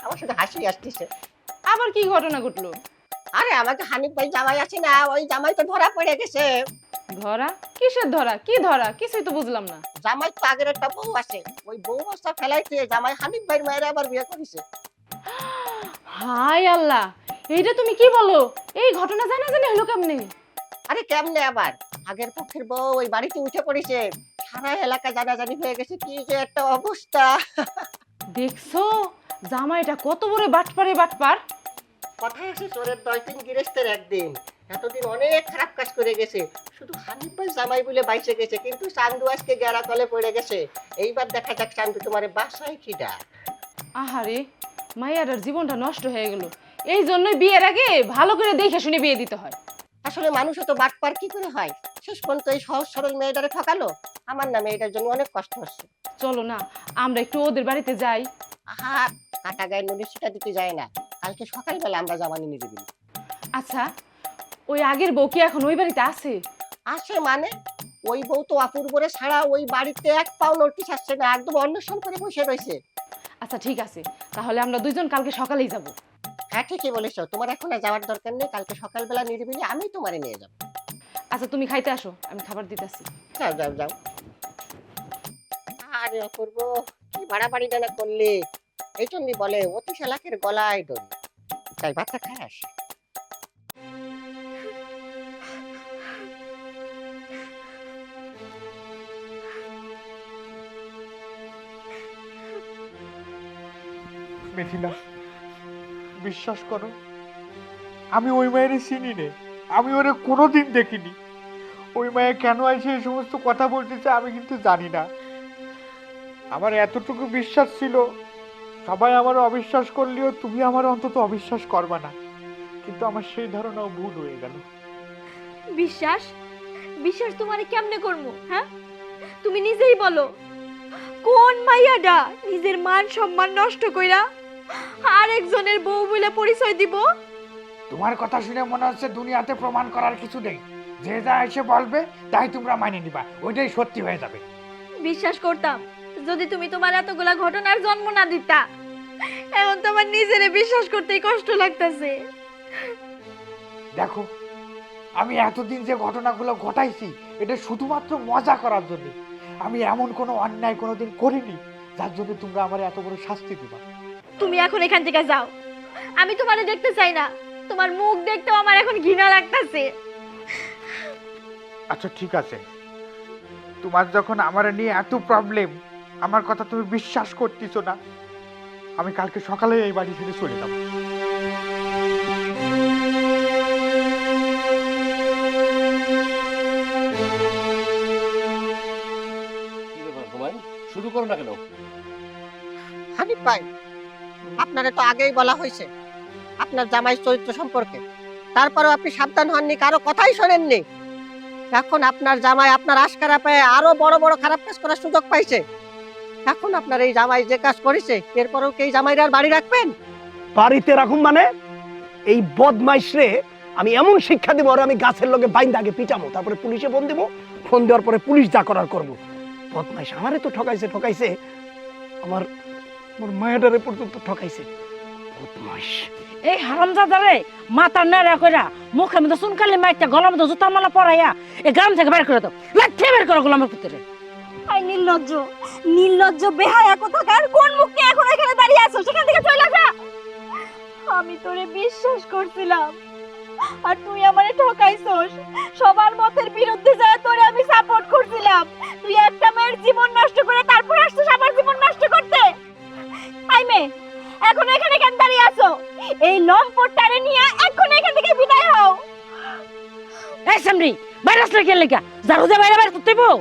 আমার সাথে হাসি আসতেছে। আবার কি ঘটনা ঘটলো? আরে আমাকে হানিফ ভাই জামাই আছে না, ওই জামাই তো ধরা পড়ে গেছে। ধরা? কিসের ধরা? কি ধরা? কিছুই তো বুঝলাম না। জামাই তো আগের একটা বউ আছে, ওই বউ বস্তা ফেলাইতে জামাই হানিফ ভাইয়ের মায়ের আবার বিয়ে করেছে। হাই আল্লাহ, এইটা তুমি কি বলো? এই ঘটনা জানা জানি হলো কেমনে? আরে কেমনে আবার, আগের পক্ষের বউ ওই বাড়িতে উঠে পড়েছে, সারা এলাকা জানাজানি হয়ে গেছে। কি যে একটা অবস্থা। দেখছো জামাইটা কত বড় বাটপারে বাটপার। কথায় আছে চোরের 10 দিন গৃহস্থের একদিন। এতদিন অনেক খারাপ কাজ করে গেছে, শুধু হানিফ ভাই জামাই বলে বাইসে গেছে, কিন্তু চান্দু আজকে গেরা তলে পড়ে গেছে। এইবার দেখা যাক চান্দু তোমার বাসায় কিডা। আহারে, মাইয়াটার জীবনটা নষ্ট হয়ে গেল। এই জন্যই বিয়ের আগে ভালো করে দেখে শুনে বিয়ে দিতে হয়। আসলে মানুষও তো বাটপার কি করে হয়। শেষ পর্যন্ত এই সহজ সরল মেয়েটারে ঠকালো। আমার নামে এটার জন্য অনেক কষ্ট হচ্ছে। চলো না আমরা একটু ওদের বাড়িতে যাই। আহা, কাটা গায়ে নুড়ি সেটা দিতে যায় না, কালকে সকালবেলা আমরা জামানি নিয়ে দিবি। আচ্ছা, ওই আগের বউ কি এখন ওই বাড়িতে আছে? আসে মানে, ওই বউ তো অপূর্বরে ছাড়া ওই বাড়িতে এক পাও নোটিশ আসছে না, একদম অন্বেষণ করে বসে রয়েছে। আচ্ছা ঠিক আছে, তাহলে আমরা দুইজন কালকে সকালেই যাব। হ্যাঁ ঠিকই বলেছো, তোমার এখন আর যাওয়ার দরকার নেই, কালকে সকালবেলা নিরিবিলি আমি তোমারে নিয়ে যাবো। আচ্ছা তুমি খাইতে আসো, আমি খাবার দিতেছি। যাও যাও যাও। আরে অপূর্ব, কি বাড়াবাড়ি না করলে, এই জন্যই বলে অতি শালাকের গলায় দড়ি। তাই ভাতটা খাস। মিথিলা, বিশ্বাস করো, আমি ওই মায়ের চিনি নে, আমি ওরে কোনোদিন দেখিনি। ওই মায়ে কেন এসে এই সমস্ত কথা বলতেছে আমি কিন্তু জানি না। আমার এতটুকু বিশ্বাস ছিল, সবাই আমার অবিশ্বাস করলেও তুমি আমার অন্তত অবিশ্বাস করবা না, কিন্তু আমার সেই ধারণাও ভুল হয়ে গেল। বিশ্বাস বিশ্বাস তোমারে কেমনে করবো? হ্যাঁ, তুমি নিজেই বলো, কোন মাইয়াডা নিজের মান সম্মান নষ্ট কইরা আরেকজনের বউ বলে পরিচয় দিব? তোমার কথা শুনে মনে হচ্ছে দুনিয়াতে প্রমাণ করার কিছু নেই, যে যা এসে বলবে তাই তোমরা মাইনে নিবা, ওইটাই সত্যি হয়ে যাবে। বিশ্বাস করতাম যদি তুমি তোমার এতগুলা ঘটনার জন্ম না দিতা। এখন তো আমার নিজেরে বিশ্বাস করতেই কষ্ট লাগতেছে। দেখো, আমি এতদিন যে ঘটনাগুলো ঘটাইছি এটা শুধুমাত্র মজা করার জন্য। আমি এমন কোনো অন্যায় কোনোদিন করিনি যার জন্য তোমরা আমার এত বড় শাস্তি দিবা। তুমি এখন এখান থেকে যাও, আমি তোমারে দেখতে চাই না। তোমার মুখ দেখতেও আমার এখন ঘৃণা লাগতেছে। আচ্ছা ঠিক আছে, তোমার যখন আমার নিয়ে এত প্রবলেম, আমার কথা তুমি বিশ্বাস করতেছো না, আমি কালকে সকালে এই বাড়ি ছেড়ে চলে যাব। কি ব্যাপার হুমায়ুন, শুরু করো না কেন? হানিফ ভাই, আপনারে তো আগেই বলা হয়েছে আপনার জামাই চরিত্র সম্পর্কে, তারপরেও আপনি সাবধান হননি, কারো কথাই শোনেননি। এখন আপনার জামাই আপনার আশকারা পেয়ে আরো বড় বড় খারাপ কাজ করার সুযোগ পাইছে। এখন আপনার এই জামাই যে কাজ করেছে, এরপরেও কি এই জামাইরা আর বাড়ি রাখবেন? বাড়িতে রাখুন মানে? এই বদমাইশ রে আমি এমন শিক্ষা দিব, আর আমি গাছের লগে বাইন্দা আগে পিটামো, তারপরে পুলিশে ফোন দিব, ফোন দেওয়ার পরে পুলিশ যা করার করবো। বদমাইশ আমারে তো ঠকাইছে, আমার মায়াডারে পর্যন্ত ঠকাইছে। বদমাইশ। এই হারামজাদারে মাথার নেড়া কইরা মুখের মধ্যে চুনকালি মাইরটা গলার মধ্যে জুতার মালা পরাইয়া এই গ্রাম থেকে বের করে দাও, লাঠি বের করো গোলামের পুত্রে। আই নির্লজ্জ, নির্লজ্জ বেহায়া কোথাকার, কোন মুখ নিয়ে এখন এখানে দাঁড়িয়ে আছো? সেখান থেকে চলে যা। আমি তোরে বিশ্বাস করছিলাম আর তুই আমারে ঠকাইছস। সবার মতের বিরুদ্ধে যায় তোরে আমি সাপোর্ট করছিলাম। তুই একটা মেয়ের জীবন নষ্ট করে তারপর আসছিস আমার জীবন নষ্ট করতে। আই মেয়ে, এখন এখানে কেন দাঁড়িয়ে আছো? এই লম্পটটারে নিয়ে এখন এখান থেকে বিদায় হও। এই সামরি বাইরে আসলে কে লেখা জারু দে বাইরে বাইরে তুই বউ।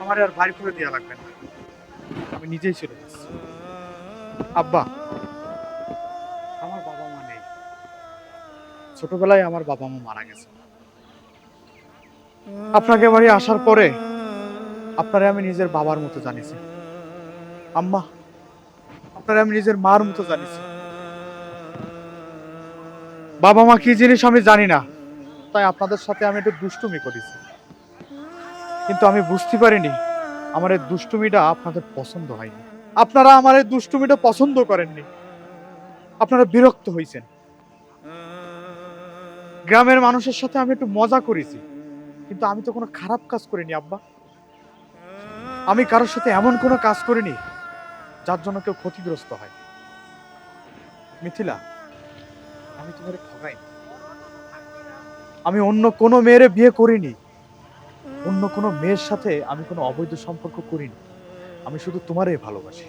আমার আর ভারী করে দেওয়া লাগবে না, আমি নিজেই চলে যাচ্ছি। আব্বা, আমার বাবা মা নেই, ছোটবেলায় আমার বাবা মা মারা গেছে। আপনাকে বাড়ি আসার পরে আপনারে আমি নিজের বাবার মতো জানিছি। আম্মা, আপনারে আমি নিজের মার মতো জানিছি। বাবা মা কি জিনিস আমি জানি না, তাই আপনাদের সাথে আমি একটু দুষ্টুমি করেছি, কিন্তু আমি বুঝতে পারিনি আমার এই দুষ্টুমিটা আপনাদের পছন্দ হয়নি। আপনারা আমার এই দুষ্টুমিটা পছন্দ করেননি, আপনারা বিরক্ত হয়েছেন। গ্রামের মানুষের সাথে আমি একটু মজা করেছি, কিন্তু আমি তো কোনো খারাপ কাজ করিনি আব্বা। আমি কারোর সাথে এমন কোনো কাজ করিনি যার জন্য কেউ ক্ষতিগ্রস্ত হয়। মিথিলা, আমি তোমার ঠকাইনি। আমি অন্য কোনো মেয়েরে বিয়ে করিনি, অন্য কোনো মেয়ের সাথে আমি কোনো অবৈধ সম্পর্ক করিনি। আমি শুধু তোমারই ভালোবাসি।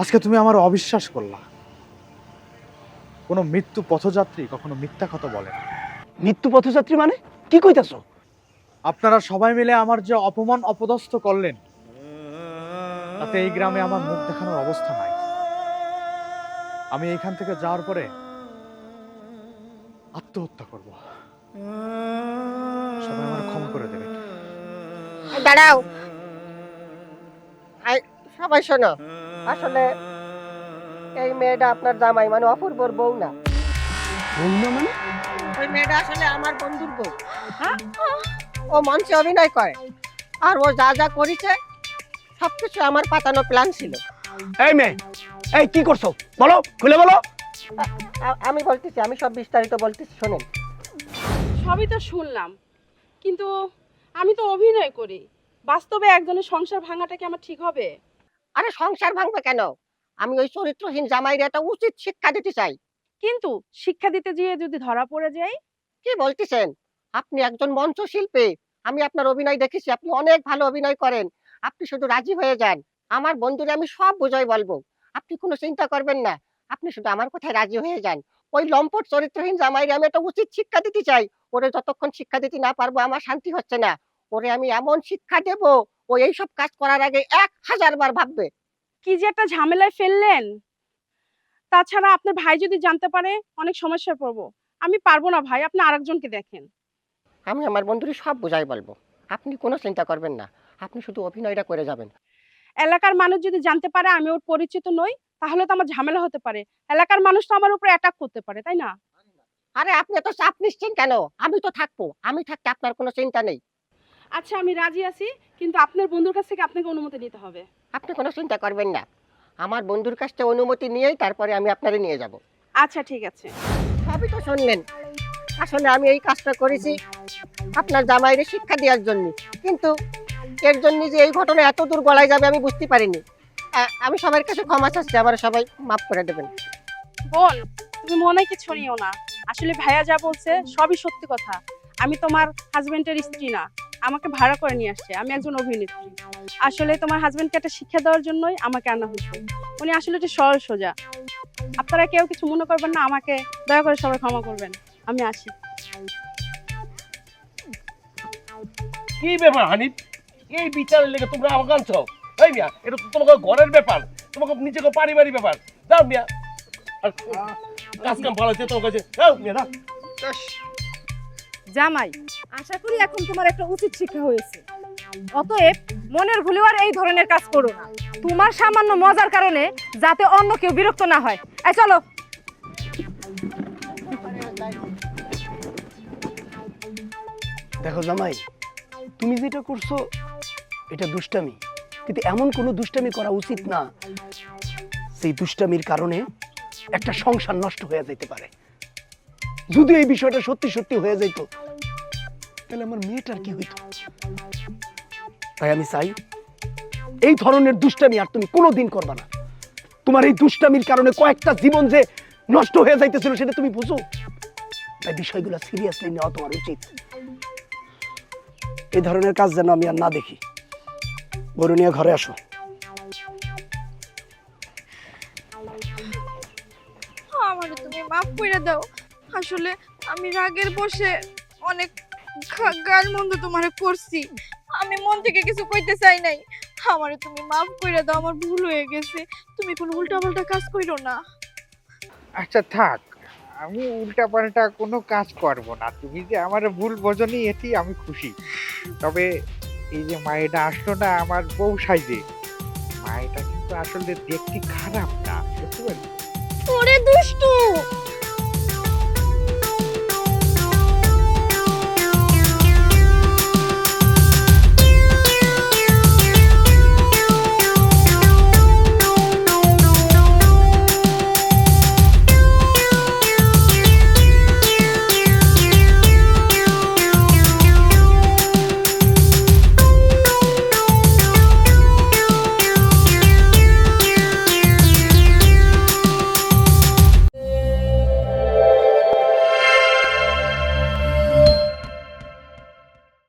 আজকে তুমি আমার অবিশ্বাস করলা। কোনো মৃত্যু পথযাত্রী কখনো মিথ্যা কথা বলে না। মৃত্যু পথযাত্রী মানে কি কইতাছো? আপনারা সবাই মিলে আমার যে অপমান অপদস্থ করলেন, তাতে এই গ্রামে আমার মুখ দেখানোর অবস্থা নাই। আমি এখান থেকে যাওয়ার পরে আত্মহত্যা করব। সবাই আমার ক্ষমা করে দেবেন। দাঁড়াও, সবাই শোনো, আসলে এই মেয়েটা আপনার জামাই মানে অপূর্বর বউ না। মানে ওই মেয়েটা আসলে আমার বন্ধুর বউ। ও মঞ্চে অভিনয় করে, আর ও যা যা করেছে সবকিছু আমার পাতানো প্ল্যান ছিল। এই মেয়ে, এই কি করছো বলো, খুলে বলো। আমি বলতেছি, আমি সব বিস্তারিত বলতেছি, শোনেন। সবই তো শুনলাম, কিন্তু আমি তো অভিনয় করি, বাস্তবে একজনের সংসার ভাঙাটা কি আমার ঠিক হবে? আরে সংসার ভাঙবে কেন? আমি ওই চরিত্রহীন জামাইরে একটা উচিত শিক্ষা দিতে চাই। কিন্তু শিক্ষা দিতে গিয়ে যদি ধরা পড়ে যাই? কি বলতেছেন? আপনি একজন মঞ্চ শিল্পী, আমি আপনার অভিনয় দেখেছি, আপনি অনেক ভালো অভিনয় করেন। আপনি শুধু রাজি হয়ে যান, আমার বন্ধুরে আমি সব বুঝাই বলবো। আপনি কোনো চিন্তা করবেন না, আপনি শুধু আমার কথায় রাজি হয়ে যান। ওই লম্পট চরিত্রহীন জামাইরে আমি একটা উচিত শিক্ষা দিতে চাই। ওরে যতক্ষণ শিক্ষা দিতে না পারবো আমার শান্তি হচ্ছে না। ওরে আমি এমন শিক্ষা দেব, ও এইসব কাজ করার আগে 1000 বার ভাববে। কি যে একটা ঝামেলায় ফেললেন! তাছাড়া আপনার ভাই যদি জানতে পারে অনেক সমস্যায় পড়বো। আমি পারবো না ভাই, আপনি আরেকজনকে দেখেন। আমি আমার বন্ধুরে সব বুঝাই বলবো, আপনি কোনো চিন্তা করবেন না, আপনি শুধু অভিনয়টা করে যাবেন। এলাকার মানুষ যদি জানতে পারে আমি ওর পরিচিত নই, তাহলে তো আমার ঝামেলা হতে পারে। এলাকার মানুষ তো আমার উপরে অ্যাটাক করতে পারে, তাই না? আরে আপনি এত চাপ নিচ্ছেন কেন? আমি তো থাকবো, আমি থাকতে আপনার কোনো চিন্তা নেই। আচ্ছা আমি রাজি আছি, কিন্তু আপনার বন্ধুর কাছ থেকে আপনাকে অনুমতি নিতে হবে। আপনি কোনো চিন্তা করবেন না, আমার বন্ধুর কাছ থেকে অনুমতি নিয়েই তারপরে আমি আপনারে নিয়ে যাব। আচ্ছা ঠিক আছে। সবই তো শুনলেন। আসলে আমি এই কাজটা করেছি আপনার জামাইরে শিক্ষা দেওয়ার জন্য, কিন্তু এর জন্য যে এই ঘটনা এত দূর গলায় যাবে আমি বুঝতে পারিনি। আমি সবার কাছে ক্ষমা চাচ্ছি, আমার সবাই মাফ করে দেবেন। বোন, তুমি মনে কিছু নিও না। আসলে ভাইয়া যা বলছে সবই সত্যি কথা। আমি তোমার হাজবেন্ডের স্ত্রী না, আমাকে ভাড়া করে নিয়ে আসছে। আমি একজন অভিনেত্রী। আসলে তোমার হাজবেন্ডকে একটা শিক্ষা দেওয়ার জন্যই আমাকে আনা হয়েছে। উনি আসলে একটু সরল সোজা। আপনারা কেউ কিছু মনে করবেন না, আমাকে দয়া করে সবাই ক্ষমা করবেন। আমি আসি। কি ব্যাপার হানিফ, এই বিচারের লেগে তোমরা আমাকে আনছো? এই মিয়া, এটা তো তোমাকে ঘরের ব্যাপার, তোমাকে নিজেকে পারিবারিক ব্যাপার। দাও মিয়া, আর কাজ কাম ভালো হচ্ছে তোমার কাছে, দাও মিয়া দাও। জামাই, আশা করি এখন তোমার একটা উচিত শিক্ষা হয়েছে। অতএব মনের ভুলেও আর এই ধরনের কাজ করো না। তোমার সামান্য মজার কারণে যাতে অন্য কেউ বিরক্ত না হয়। এই চলো। দেখো জামাই, তুমি যেটা করছো এটা দুষ্টামি, কিন্তু এমন কোনো দুষ্টামি করা উচিত না সেই দুষ্টামির কারণে একটা সংসার নষ্ট হয়ে যেতে পারে। যদি এই বিষয়টা সত্যি সত্যি হয়ে যেত তাহলে আমার মেয়েটার কি হইতো? তাই আমি চাই এই ধরনের দুষ্টামি আর তুমি কোনোদিন করবা না। তোমার এই দুষ্টামির কারণে কয়েকটা জীবন যে নষ্ট হয়ে যাইতেছিল সেটা তুমি বুঝো। তাই বিষয়গুলো সিরিয়াসলি নেওয়া তোমার উচিত। এই ধরনের কাজ যেন আমি আর না দেখি। গরু নিয়ে ঘরে আসো। আমার তুমি মাফ করে দাও। আসলে আমি রাগের বসে অনেক গাল মন্দ তোমারে করছি। আমি মন থেকে কিছু কইতে চাই নাই। আমারে তুমি মাফ করে দাও, আমার ভুল হয়ে গেছে। তুমি কোনো উল্টাপাল্টা কাজ কইরো না। আচ্ছা থাক, আমি উল্টাপাল্টা কোনো কাজ করব না। তুমি যে আমার ভুল বোঝনি এটি আমি খুশি। তবে এই যে মায়েটা আসলো না আমার বউ সাইজে, মায়েটা কিন্তু আসলে দেখতে খারাপ না, বুঝতে পারলি? ওরে দুষ্টু,